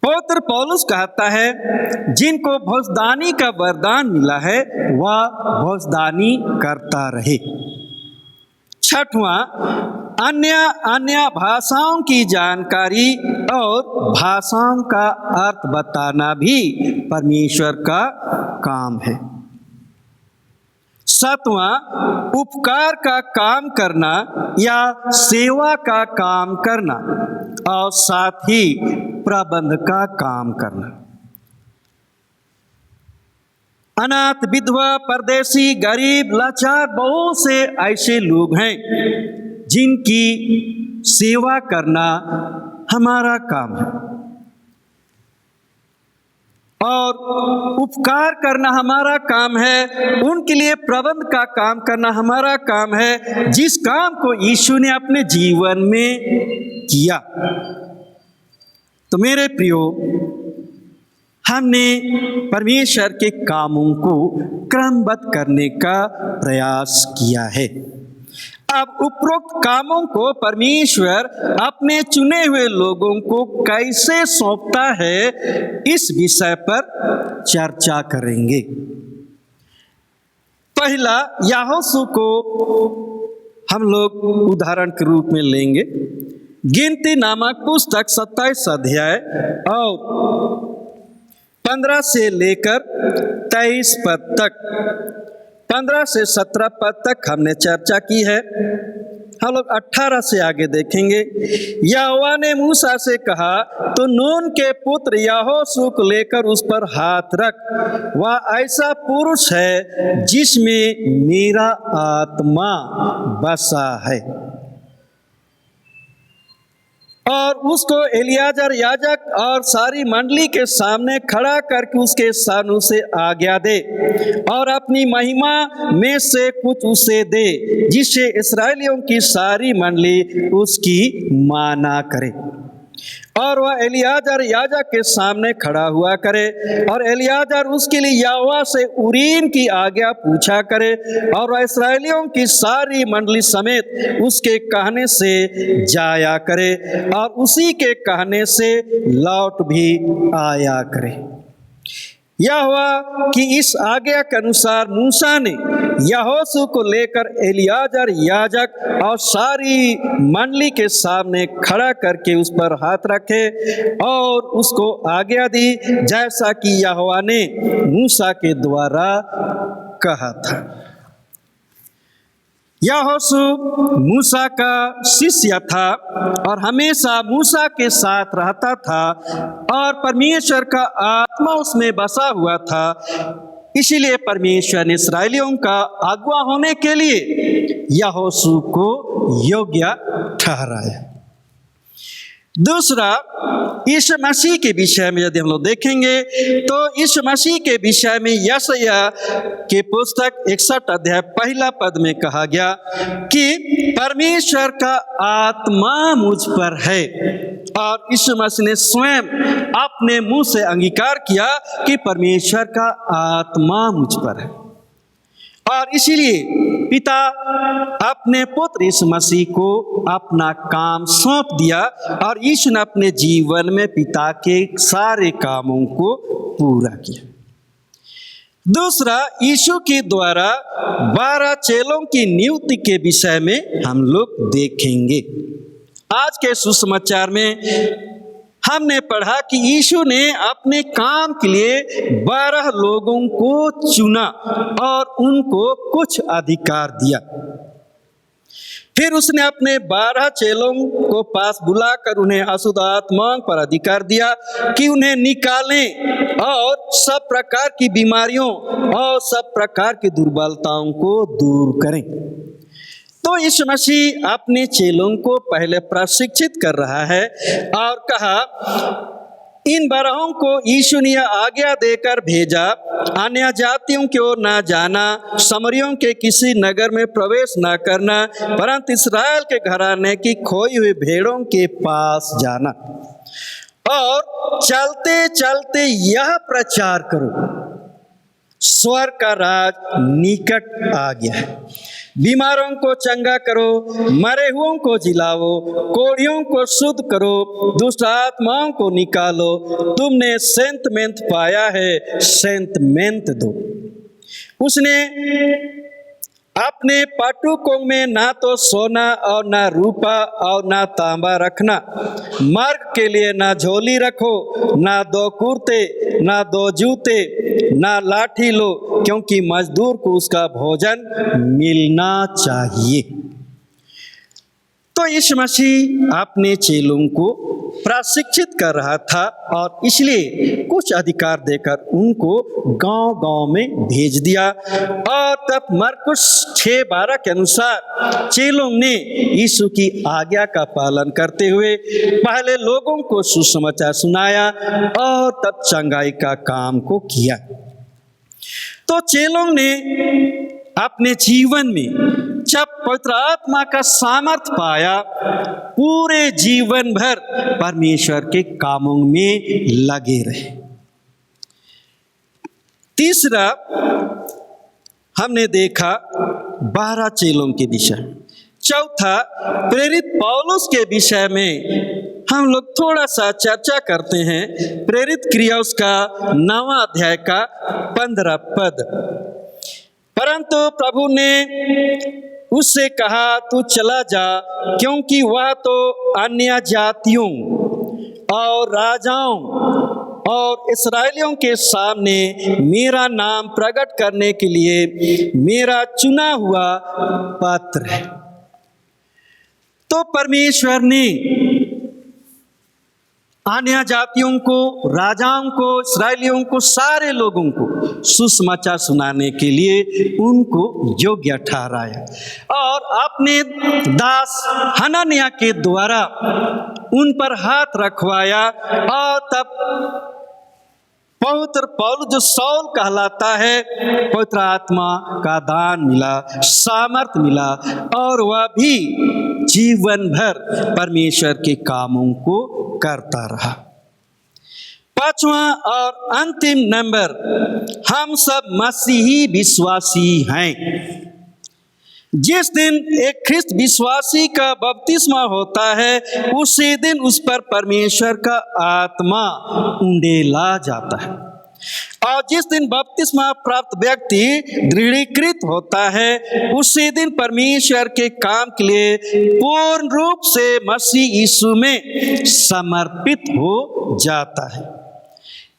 पवित्र पौलुस कहता है, जिनको भविष्यवाणी का वरदान मिला है वह भविष्यवाणी करता रहे। छठवां, अन्य भाषाओं की जानकारी और भाषाओं का अर्थ बताना भी परमेश्वर का काम है। सातवां, उपकार का काम करना या सेवा का काम करना और साथ ही प्रबंध का काम करना। अनाथ, विधवा, परदेसी, गरीब, लाचार बहुत से ऐसे लोग हैं जिनकी सेवा करना हमारा काम है, और उपकार करना हमारा काम है। उनके लिए प्रबंध का काम करना हमारा काम है, जिस काम को यीशु ने अपने जीवन में किया। तो मेरे प्रियो, हमने परमेश्वर के कामों को क्रमबद्ध करने का प्रयास किया है। अब उपरोक्त कामों को परमेश्वर अपने चुने हुए लोगों को कैसे सौंपता है, इस विषय पर चर्चा करेंगे। पहला, यहोशू को हम लोग उदाहरण के रूप में लेंगे। गिनती नामक पुस्तक 27 अध्याय और 15 से लेकर 23 पद तक, 15 से 17 पद तक हमने चर्चा की है। हम लोग 18 से आगे देखेंगे। यहोवा ने मूसा से कहा, तो नून के पुत्र यहोशू को लेकर उस पर हाथ रख। वह ऐसा पुरुष है जिसमें मेरा आत्मा बसा है। और उसको एलियाजर याजक और सारी मंडली के सामने खड़ा करके उसके सामने से आज्ञा दे और अपनी महिमा में से कुछ उसे दे, जिससे इस्राएलियों की सारी मंडली उसकी माना करे। और वह एलियाजर याजक के सामने खड़ा हुआ करे और एलियाजर उसके लिए यहोवा से उरीम की आज्ञा पूछा करे और वह इस्राएलियों की सारी मंडली समेत उसके कहने से जाया करे और उसी के कहने से लौट भी आया करे। यहोवा की इस आज्ञा के अनुसार मूसा ने यहोशू को लेकर एलियाजर याजक और सारी मंडली के सामने खड़ा करके उस पर हाथ रखे और उसको आज्ञा दी, जैसा कि यहोवा ने मूसा के द्वारा कहा था। यहोशू मूसा का शिष्य था और हमेशा मूसा के साथ रहता था और परमेश्वर का आत्मा उसमें बसा हुआ था। इसीलिए परमेश्वर ने इस्राएलियों का अगुवा होने के लिए यहोशू को योग्य ठहराया। दूसरा, यीशु मसीह के विषय में यदि हम लोग देखेंगे तो यीशु मसीह के विषय में यशायाह के पुस्तक 61 अध्याय पहला पद में कहा गया कि परमेश्वर का आत्मा मुझ पर है। और यीशु मसीह ने स्वयं अपने मुंह से अंगीकार किया कि परमेश्वर का आत्मा मुझ पर है। और इसीलिए पिता अपने पुत्र यीशु मसीह को अपना काम सौंप दिया और यीशु ने अपने जीवन में पिता के सारे कामों को पूरा किया। दूसरा, यीशु के द्वारा 12 चेलों की नियुक्ति के विषय में हम लोग देखेंगे। आज के सुसमाचार में हमने पढ़ा कि यीशु ने अपने काम के लिए 12 लोगों को चुना और उनको कुछ अधिकार दिया। फिर उसने अपने 12 चेलों को पास बुलाकर उन्हें अशुद्ध आत्माओं पर अधिकार दिया कि उन्हें निकालें और सब प्रकार की बीमारियों और सब प्रकार की दुर्बलताओं को दूर करें। तो यीशु मसीह अपने चेलों को पहले प्रशिक्षित कर रहा है और कहा, इन 12 को यीशु ने आज्ञा देकर भेजा, अन्य जातियों की ओर न जाना, समरियों के किसी नगर में प्रवेश न करना, परंतु इस्राएल के घराने की खोई हुई भेड़ों के पास जाना और चलते चलते यह प्रचार करो, स्वर्ग का राज निकट आ गया है। बीमारों को चंगा करो, मरे हुओं को जिलाओ, कोढ़ियों को शुद्ध करो, दुष्ट आत्माओं को निकालो, तुमने सेंतमेंत पाया है, सेंतमेंत दो। उसने अपने पाटुकों में ना तो सोना और ना रूपा और ना तांबा रखना, मार्ग के लिए ना झोली रखो, ना 2 कुर्ते, ना 2 जूते, ना लाठी लो, क्योंकि मजदूर को उसका भोजन मिलना चाहिए। तो यीशु मसीह अपने चेलों को प्रशिक्षित कर रहा था और इसलिए कुछ अधिकार देकर उनको गांव-गांव में भेज दिया। और तब मरकुस 6:12 के अनुसार चेलों ने यीशु की आज्ञा का पालन करते हुए पहले लोगों को सुसमाचार सुनाया और तब चंगाई का काम को किया। तो चेलों ने अपने जीवन में जब पवित्र आत्मा का सामर्थ पाया, पूरे जीवन भर परमेश्वर के कामों में लगे रहे। तीसरा, हमने देखा 12 चेलों के विषय। चौथा, प्रेरित पौलुस के विषय में हम लोग थोड़ा सा चर्चा करते हैं। प्रेरित क्रिया उसका 9वां अध्याय का 15 पद। परंतु प्रभु ने उससे कहा, तू चला जा, क्योंकि वह तो अन्य जातियों और राजाओं और इस्राएलियों के सामने मेरा नाम प्रकट करने के लिए मेरा चुना हुआ पात्र है। तो परमेश्वर ने अन्य जातियों को, राजाओं को, इस्राएलियों को, सारे लोगों को सुसमाचार सुनाने के लिए उनको योग्य ठहराया और अपने दास हनन्याह के द्वारा उन पर हाथ रखवाया। और तब पवित्र पौलुस जो सौल कहलाता है, पवित्र आत्मा का दान मिला, सामर्थ मिला और वह भी जीवन भर परमेश्वर के कामों को करता रहा। पांचवा और अंतिम नंबर, हम सब मसीही विश्वासी हैं। जिस दिन एक ख्रिस्त विश्वासी का बपतिस्मा होता है, उसी दिन उस पर परमेश्वर का आत्मा उंडेला जाता है। और जिस दिन बपतिस्मा प्राप्त व्यक्ति दृढ़ीकृत होता है, उसी दिन परमेश्वर के काम के लिए पूर्ण रूप से मसीह यीशु में समर्पित हो जाता है।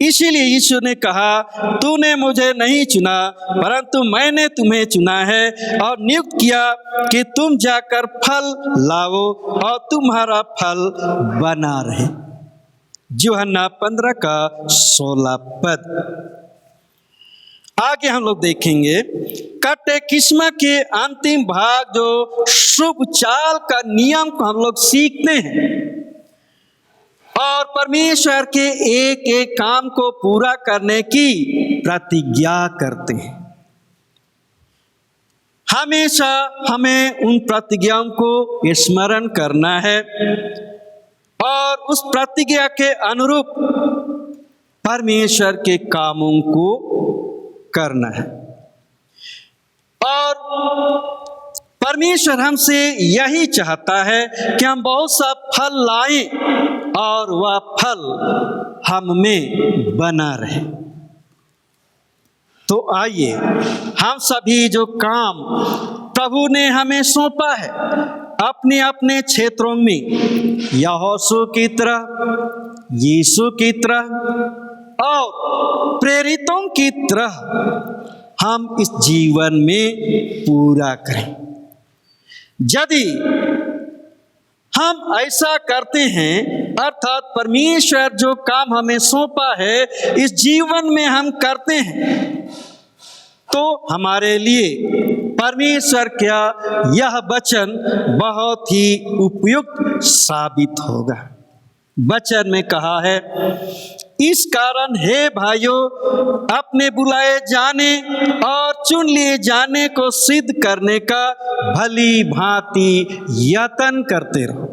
इसीलिए यीशु ने कहा, तूने मुझे नहीं चुना परंतु मैंने तुम्हें चुना है और नियुक्त किया कि तुम जाकर फल लाओ और तुम्हारा फल बना रहे। यूहन्ना 15 का 16 पद। आगे हम लोग देखेंगे कैटेकिस्म के अंतिम भाग, जो शुभ चाल का नियम को हम लोग सीखते हैं और परमेश्वर के एक एक काम को पूरा करने की प्रतिज्ञा करते हैं। हमेशा हमें उन प्रतिज्ञाओं को स्मरण करना है और उस प्रतिज्ञा के अनुरूप परमेश्वर के कामों को करना है। और परमेश्वर हमसे यही चाहता है कि हम बहुत सा फल लाएं और वह फल हम में बना रहे। तो आइए हम सभी जो काम प्रभु ने हमें सौंपा है, अपने अपने क्षेत्रों में यहोशू की तरह, यीशु की तरह और प्रेरितों की तरह हम इस जीवन में पूरा करें। यदि हम ऐसा करते हैं, अर्थात परमेश्वर जो काम हमें सौंपा है इस जीवन में हम करते हैं, तो हमारे लिए परमेश्वर का यह वचन बहुत ही उपयुक्त साबित होगा। वचन में कहा है, इस कारण हे भाइयों, अपने बुलाए जाने और चुन लिए जाने को सिद्ध करने का भली भांति यत्न करते रहो,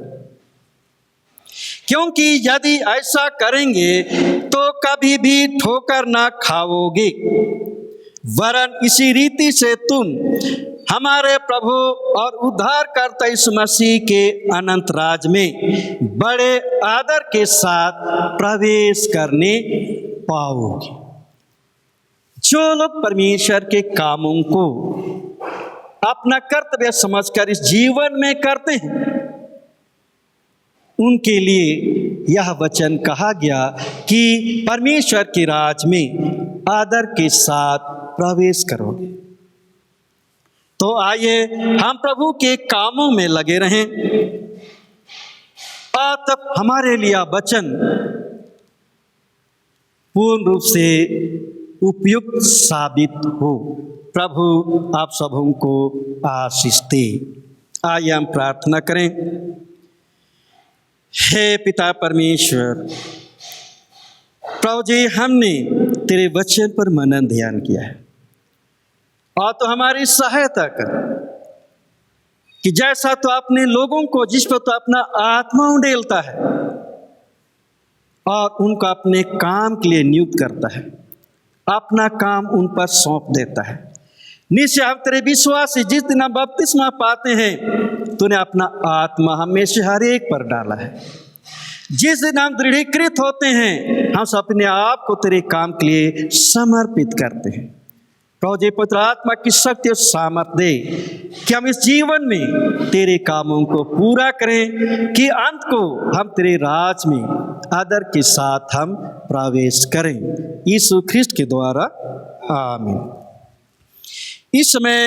क्योंकि यदि ऐसा करेंगे तो कभी भी ठोकर ना खाओगे, वरन इसी रीति से तुम हमारे प्रभु और उद्धारकर्ता यीशु मसीह के अनंत राज में बड़े आदर के साथ प्रवेश करने पाओगे। जो लोग परमेश्वर के कामों को अपना कर्तव्य समझकर इस जीवन में करते हैं, उनके लिए यह वचन कहा गया कि परमेश्वर के राज में आदर के साथ प्रवेश करोगे। तो आइए हम प्रभु के कामों में लगे रहें और तब हमारे लिए वचन पूर्ण रूप से उपयुक्त साबित हो। प्रभु आप सबों को आशीष दे। आइए हम प्रार्थना करें। हे पिता परमेश्वर, प्रभु जी, हमने तेरे वचन पर मनन ध्यान किया है और तो हमारी सहायता कर कि जैसा तो अपने लोगों को, जिस पर तो अपना आत्मा उंडेलता है और उनको अपने काम के लिए नियुक्त करता है, अपना काम उन पर सौंप देता है। निश्चय हम तेरे विश्वासी, जिस दिन हम बपतिस्मा पाते हैं, तूने अपना आत्मा हमेशा हर एक पर डाला है। जिस दिन हम दृढ़ीकृत होते हैं, हम सब अपने आप को तेरे काम के लिए समर्पित करते हैं। प्रभु जी, पवित्र आत्मा की शक्ति और सामर्थ्य दे कि हम इस जीवन में तेरे कामों को पूरा करें, कि अंत को हम तेरे राज में आदर के साथ हम प्रवेश करें। यीशु ख्रिस्ट के द्वारा आमीन। इस समय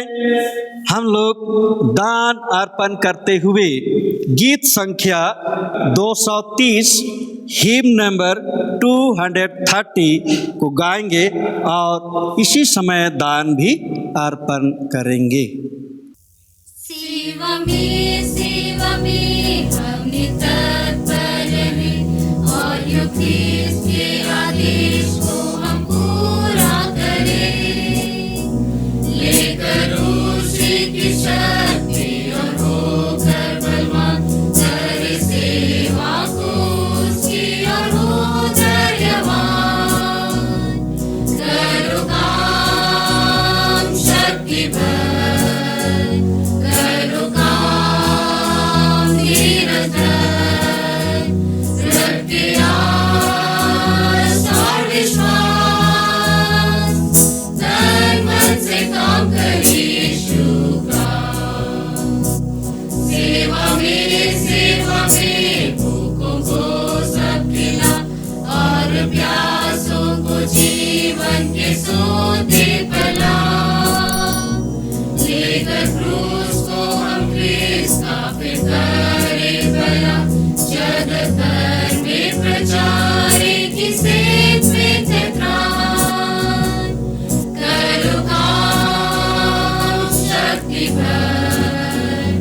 हम लोग दान अर्पण करते हुए गीत संख्या 230 हिम नंबर 230 को गाएंगे और इसी समय दान भी अर्पण करेंगे। सेवा में हम तत्पर हैं और युक्ति के आदेश को हम पूरा करें, लेकर उसी की शक्ति और होकर बलवान, करे सेवा को उसकी और हो धैर्यवान। करो काम शक्ति भर, करो काम धीरज धर, रखे आस और विश्वास, तन मन से काम कर यीशु का। सेवा में भूखों को सब खिला और प्यासों को जीवन के सोते पिला। लेकर क्रूस को हम क्रिस्त का फिर करे भला, जगत भर में प्रचारे की सेत में त्राण। करो काम शक्ति भर,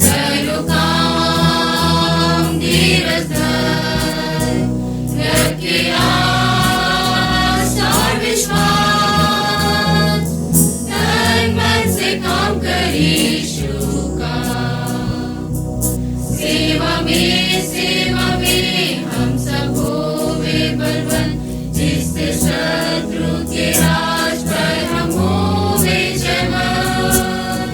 करो काम धीरज धर, रखे आस और विश्वास, तन मन से काम कर यीशु का। सेवा में हम सब होवे बलवान, जिससे शत्रु के राज पर हम होवे जवान।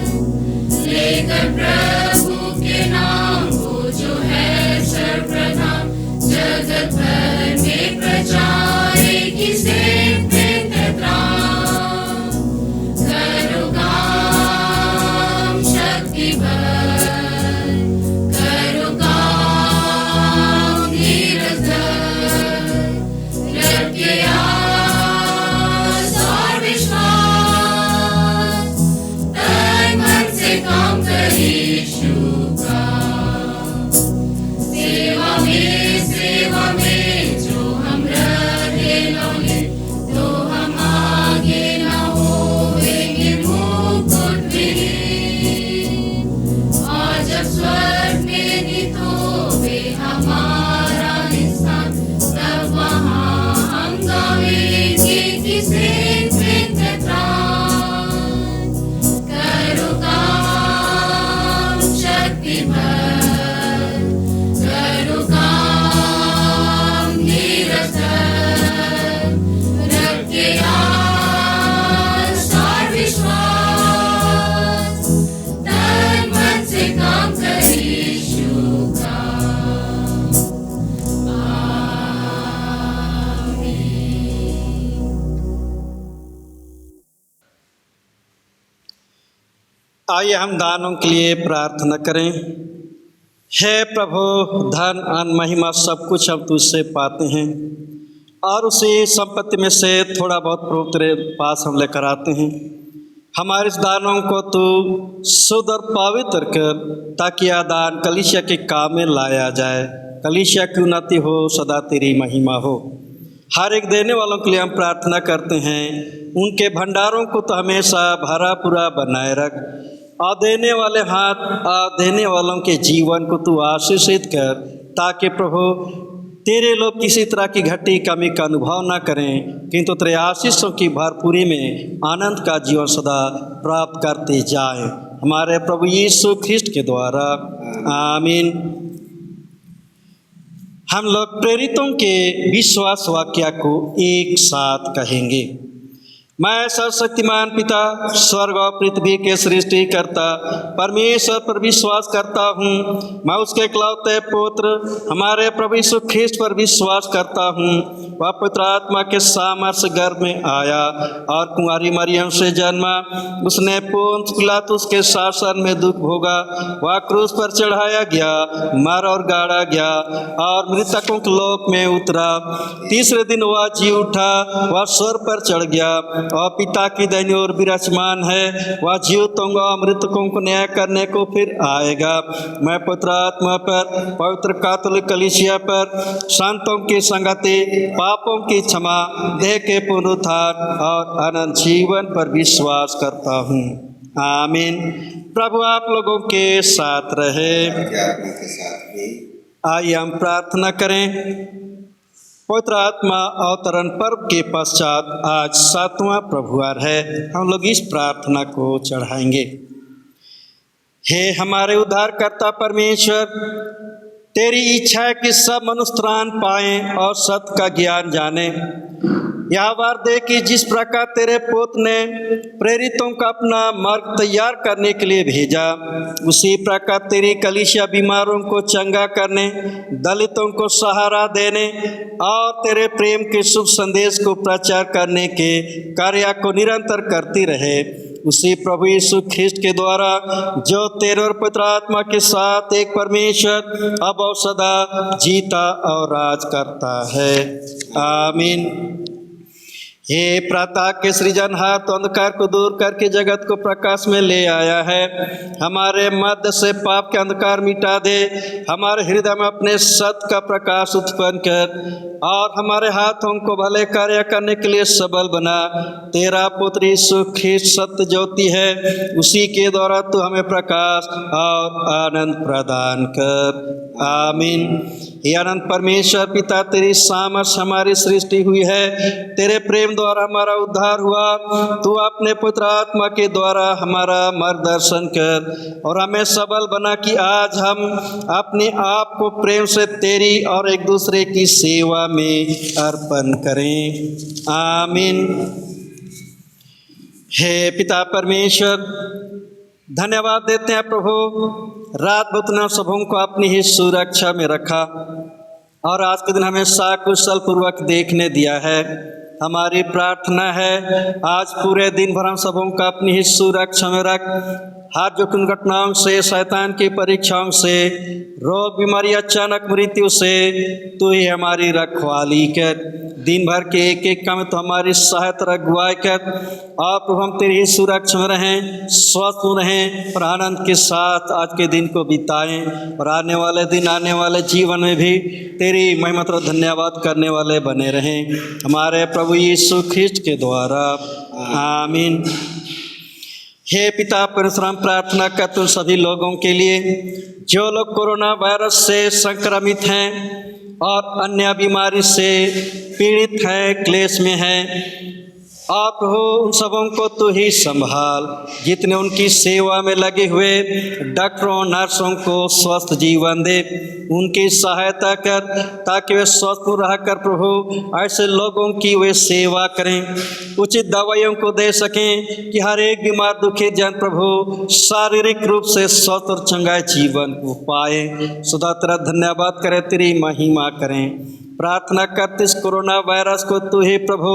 लेकर प्रभु के नाम को जो है सर्वप्रधान, जगत भर में प्रचारे की सेत में त्राण। करो काम शक्ति भर, करो काम धीरज धर, रखे आस और विश्वास, तन मन से काम कर यीशु का। सेवा में जो हम रहे लौले, तो हम आगे न होवेंगे मुकुट विहीन। और जब स्वर्ग में निहित होवे हमारा स्थान, तब वहाँ हम गावेंगे कि सेत में त्राण। करो काम शक्ति भर, करो काम धीरज धर, रखे आस और विश्वास, तन मन से काम कर यीशु का। आइए हम दानों के लिए प्रार्थना करें। हे प्रभु, धन अन्न महिमा सब कुछ हम तुझसे पाते हैं और उसी संपत्ति में से थोड़ा बहुत प्रभु तेरे पास हम लेकर आते हैं। हमारे इस दानों को तू शुद्ध और पवित्र कर, ताकि यह दान कलीसिया के काम में लाया जाए, कलीसिया की उन्नति हो, सदा तेरी महिमा हो। हर एक देने वालों के लिए हम प्रार्थना करते हैं, उनके भंडारों को तो हमेशा भरा पूरा बनाए रख, और देने वालों के जीवन को तू आशीषित कर, ताकि प्रभु तेरे लोग किसी तरह की घटी कमी का अनुभव ना करें, किंतु तेरे आशीषों की भरपूरी में आनंद का जीवन सदा प्राप्त करते जाएं। हमारे प्रभु यीशु ख्रिस्ट के द्वारा, आमीन। हम लोग प्रेरितों के विश्वास वाक्य को एक साथ कहेंगे। मैं सर्वशक्तिमान पिता, स्वर्ग और पृथ्वी के सृष्टिकर्ता परमेश्वर पर विश्वास करता हूँ। मैं उसके इकलौते पुत्र हमारे प्रभु यीशु ख्रिस्ट पर विश्वास करता हूँ। वह पवित्र आत्मा के सामर्थ्य गर्भ में आया और कुंवारी मरियम से जन्मा। उसने पोंस पिलातुस के शासन में दुख भोगा। वह क्रूस पर चढ़ाया गया, मारा और गाड़ा गया और मृतकों के लोक में उतरा। तीसरे दिन वह जी उठा, वह स्वर्ग पर चढ़ गया और पिता की दाहिनी ओर विराजमान है। वह जीवितों और मृतकों को न्याय करने को फिर आएगा। मैं पवित्र आत्मा पर, पवित्र कैथोलिक कलीसिया पर, संतों की संगति, पापों की क्षमा, देह के पुनरुत्थान और अनंत जीवन पर विश्वास करता हूँ। आमीन। प्रभु आप लोगों के साथ रहे। आइए हम प्रार्थना करें। पवित्र आत्मा अवतरण पर्व के पश्चात आज 7वां प्रभुवार है। हम लोग इस प्रार्थना को चढ़ाएंगे। हे हमारे उद्धारकर्ता परमेश्वर, तेरी इच्छा है कि सब मनुष्य त्राण पाएं और सत्य का ज्ञान जाने। यह वार दे कि जिस प्रकार तेरे पुत्र ने प्रेरितों का अपना मार्ग तैयार करने के लिए भेजा, उसी प्रकार तेरी कलीसिया बीमारों को चंगा करने, दलितों को सहारा देने और तेरे प्रेम के शुभ संदेश को प्रचार करने के कार्य को निरंतर करती रहे। उसी प्रभु यीशु ख्रिस्ट के द्वारा, जो तेरे और पवित्र आत्मा के साथ एक परमेश्वर अब और सदा जीता और राज करता है। आमीन। हे प्रातः के सृजनहार, तो अंधकार को दूर करके जगत को प्रकाश में ले आया है। हमारे मध्य से पाप के अंधकार मिटा दे, हमारे हृदय में अपने सत्य का प्रकाश उत्पन्न कर और हमारे हाथों को भले कार्य करने के लिए सबल बना। तेरा पुत्र यीशु ख्रिस्ट सत्य ज्योति है, उसी के द्वारा तू हमें प्रकाश और आनंद प्रदान कर। आमीन। हे अनंत परमेश्वर पिता, तेरी सामर्थ हमारी सृष्टि हुई है, तेरे प्रेम द्वारा हमारा उद्धार हुआ। तू अपने पुत्र आत्मा के द्वारा हमारा मार्गदर्शन कर और हमें सबल बना कि आज हम अपने आप को प्रेम से तेरी और एक दूसरे की सेवा में अर्पण करें। आमीन। हे पिता परमेश्वर, धन्यवाद देते हैं प्रभु, रात भर सबों को अपनी ही सुरक्षा में रखा और आज के दिन हमें साकुशल पूर्वक देखने दिया है। हमारी प्रार्थना है आज पूरे दिन भर हम सबों का अपनी ही सुरक्षा में रख, हर जोखिम घटनाओं से, शैतान की परीक्षाओं से, रोग बीमारी, अचानक मृत्यु से तू ही हमारी रखवाली कर। दिन भर के एक एक काम तो हमारी सहायता अगुवाई कर और प्रभु हम तेरी ही सुरक्षा में रहें, स्वस्थ रहें और आनंद के साथ आज के दिन को बिताएं और आने वाले दिन, आने वाले जीवन में भी तेरी महिमा और धन्यवाद करने वाले बने रहें, हमारे प्रभु यीशु ख्रिस्ट के द्वारा। आमीन। हे पिता परमेश्वर, प्रार्थना करते हैं सभी लोगों के लिए जो लोग कोरोना वायरस से संक्रमित हैं और अन्य बीमारी से पीड़ित हैं, क्लेश में हैं। आप हो उन सबों को तू ही संभाल। जितने उनकी सेवा में लगे हुए डॉक्टरों, नर्सों को स्वस्थ जीवन दे, उनकी सहायता कर ताकि वे स्वस्थ रहकर प्रभु ऐसे लोगों की वे सेवा करें, उचित दवाइयों को दे सकें कि हर एक बीमार दुखी जन प्रभु शारीरिक रूप से स्वस्थ और चंगा जीवन को पाए। सदा तेरा धन्यवाद करें, तेरी महिमा करें। प्रार्थना करते इस कोरोना वायरस को तू ही प्रभु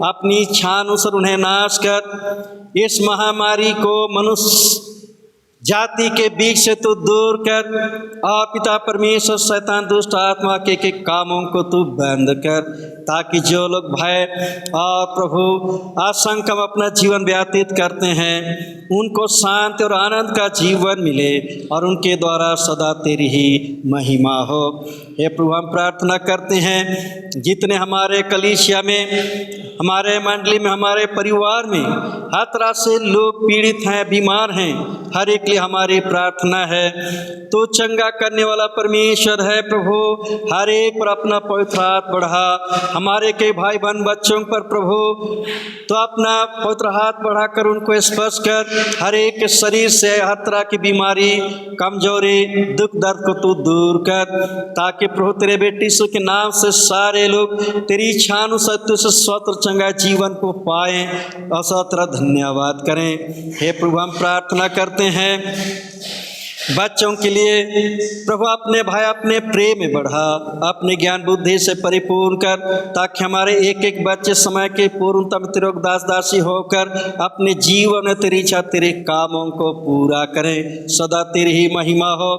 अपनी इच्छा अनुसार उन्हें नाश कर। इस महामारी को मनुष्य जाति के बीच से तू दूर कर और पिता परमेश्वर शैतान दुष्ट आत्मा के कामों को तू बंद कर, ताकि जो लोग भय और प्रभु आशंका में अपना जीवन व्यतीत करते हैं उनको शांति और आनंद का जीवन मिले और उनके द्वारा सदा तेरी ही महिमा हो। हे प्रभु हम प्रार्थना करते हैं जितने हमारे कलीसिया में, हमारे मंडली में, हमारे परिवार में हर तरह से लोग पीड़ित हैं, बीमार हैं, हर एक लिए हमारी प्रार्थना है तो चंगा करने वाला परमेश्वर है प्रभु, हर एक पर अपना पवित्र हाथ बढ़ा। हमारे के भाई बहन बच्चों पर प्रभु तो अपना पवित्र हाथ बढ़ाकर उनको स्पर्श कर, हर एक के शरीर से हर तरह की बीमारी, कमजोरी, दुख दर्द को तू दूर कर, ताकि प्रभु तेरे बेटे यीशु के नाम से सारे लोग तेरी इच्छा अनुसार तुझसे स्वस्थ और चंगा जीवन को पाएं और तेरा धन्यवाद करें। हे प्रभु हम प्रार्थना करते हैं बच्चों के लिए प्रभु अपने भाई अपने प्रेम में बढ़ा, अपने ज्ञान बुद्धि से परिपूर्ण कर, ताकि हमारे एक एक बच्चे समय के पूर्णतम तेरे दास दासी होकर अपने जीवन में तेरी इच्छा तेरे कामों को पूरा करें। सदा तेरी ही महिमा हो।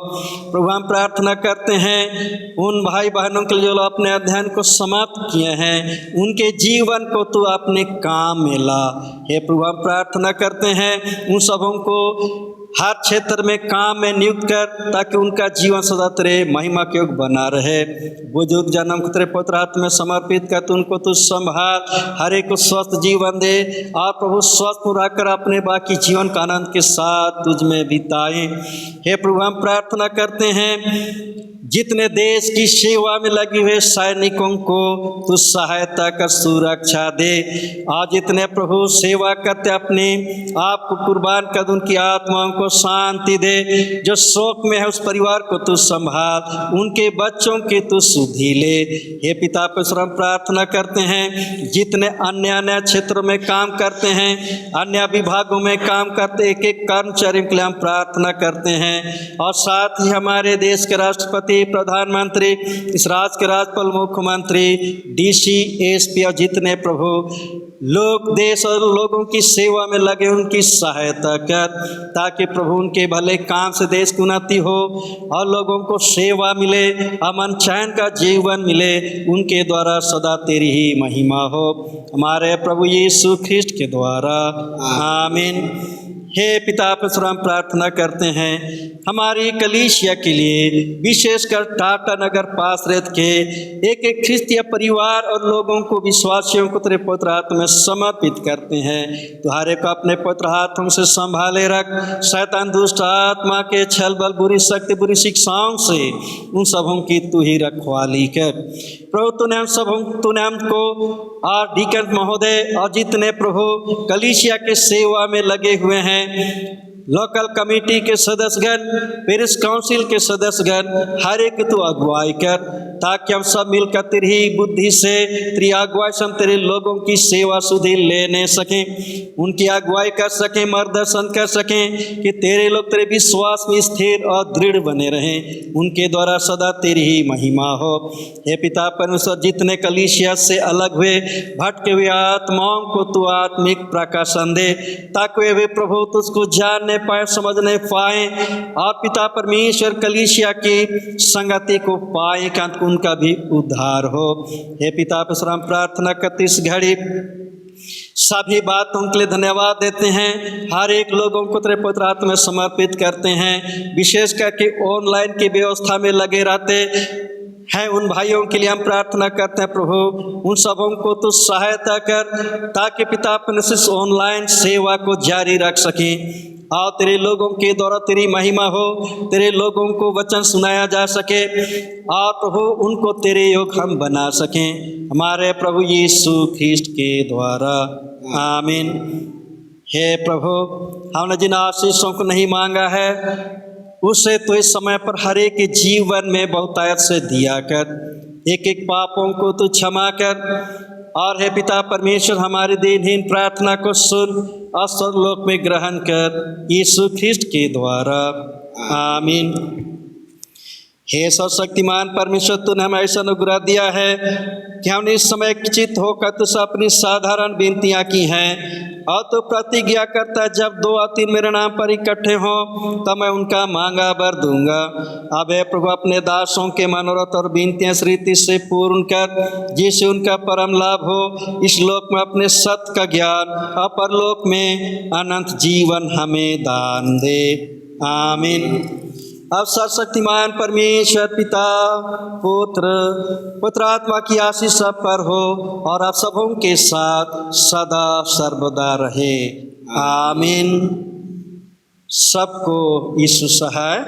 प्रभु हम प्रार्थना करते हैं उन भाई बहनों के लिए जो अपने अध्ययन को समाप्त किए हैं, उनके जीवन को तू अपने काम में ला। हे प्रभु हम प्रार्थना करते हैं उन सबों को हर क्षेत्र में काम में नियुक्त कर, ताकि उनका जीवन सदा तेरे महिमा के योग बना रहे। बुजुर्ग जन्म को तेरे पवित्र हाथ में समर्पित कर, तू उनको तू संभाल, हर एक को स्वस्थ जीवन दे और प्रभु स्वस्थ रहकर अपने बाकी जीवन का आनंद के साथ तुझ में बिताएं। हे प्रभु हम प्रार्थना करते हैं जितने देश की सेवा में लगे हुए सैनिकों को तू सहायता कर, सुरक्षा दे। आज जितने प्रभु सेवा करते अपने आप को कुर्बान कर, उनकी आत्माओं को शांति दे। जो शोक में है उस परिवार को तू संभाल, उनके बच्चों की तू सुधि ले। हे पिता परमेश्वर हम प्रार्थना करते हैं जितने अन्य अन्य क्षेत्रों में काम करते हैं, अन्य विभागों में काम करते एक एक कर्मचारियों के लिए हम प्रार्थना करते हैं। और साथ ही हमारे देश के राष्ट्रपति, प्रधानमंत्री, इस राज्य के राज्यपाल, मुख्यमंत्री, डीसी, एसपी और जितने प्रभु लोग देश और लोगों की सेवा में लगे, उनकी सहायता कर, ताकि प्रभु उनके भले काम से देश की उन्नति हो और लोगों को सेवा मिले, अमन चैन का जीवन मिले। उनके द्वारा सदा तेरी ही महिमा हो, हमारे प्रभु यीशु ख्रिस्ट के द्वारा, आमीन। हे पिता परमेश्वर हम प्रार्थना करते हैं हमारी कलीसिया के लिए, विशेषकर टाटा नगर पासरेत के एक एक ख्रिस्तीय परिवार और लोगों को, विश्वासियों को तेरे पवित्र हाथ में समर्पित करते हैं। तुम्हारे को अपने पवित्र हाथों से संभाले रख, शैतान दुष्ट आत्मा के छल बल, बुरी शक्ति, बुरी शिक्षाओं से उन सबों की तू ही रखवाली कर। प्रभु तूने हमको और डीकन महोदय और जितने प्रभु कलीसिया के सेवा में लगे हुए हैं, लोकल कमेटी के सदस्यगण, पेरिस काउंसिल के सदस्यगण, हर एक तू अगुवाई कर, ताकि हम सब मिलकर तेरी ही बुद्धि से, तेरी अगुवाई से हम तेरे लोगों की सेवा सुधि लेने सकें, उनकी अगुवाई कर सकें, मार्गदर्शन कर सकें, कि तेरे लोग तेरे विश्वास में स्थिर और दृढ़ बने रहें। उनके द्वारा सदा तेरी ही महिमा हो। हे पिता परमेश्वर, जितने कलीसिया से अलग हुए भटके हुए आत्माओं को तू आत्मिक प्रकाशन दे, ताकि वे प्रभु तुझको जानने पाए, समझने पाए और पिता परमेश्वर कलीसिया की संगति को पाए, कि उनका भी उद्धार हो। हे पिता परमेश्वर हम प्रार्थना करते इस घड़ी सभी बातों के लिए धन्यवाद देते हैं, हर एक लोगों को तेरे पवित्र हाथ में समर्पित करते हैं। विशेष करके ऑनलाइन की व्यवस्था में लगे रहते हैं उन भाइयों के लिए हम प्रार्थना करते हैं प्रभु, उन सबों को तो सहायता कर, ताकि पिता परमेश्वर ऑनलाइन सेवा को जारी रख सकें और तेरे लोगों के द्वारा तेरी महिमा हो, तेरे लोगों को वचन सुनाया जा सके और प्रभु उनको तेरे योग हम बना सकें, हमारे प्रभु यीशु ख्रिस्ट के द्वारा, आमीन। हे प्रभु, हमने जिन आशीषों को नहीं मांगा है उसे तो इस समय पर हर एक के जीवन में बहुतायत से दिया कर, एक एक पापों को तो क्षमा कर। और हे पिता परमेश्वर, हमारी दीनहीन प्रार्थना को सुन और स्वर्गलोक में ग्रहण कर, यीशु ख्रिस्ट के द्वारा, आमीन। हे सर्वशक्तिमान परमेश्वर, तूने हमें ऐसा अनुग्रह दिया है कि हमने इस समय चित होकर तुझसे अपनी साधारण विनतियाँ की हैं, और तो प्रतिज्ञा करता है जब 2 या 3 मेरे नाम पर इकट्ठे हों तब मैं उनका मांगा बर दूंगा। अब हे प्रभु, अपने दासों के मनोरथ और विनतियाँ इस रीति से पूर्ण कर, जिससे उनका परम लाभ हो, इस लोक में अपने सत्य का ज्ञान और परलोक में अनंत जीवन हमें दान दे, आमीन। अब सर्वशक्तिमान परमेश्वर पिता, पुत्र, पवित्र आत्मा की आशीष सब पर हो और आप सबों के साथ सदा सर्वदा रहे, आमीन। सबको यीशु सहाय।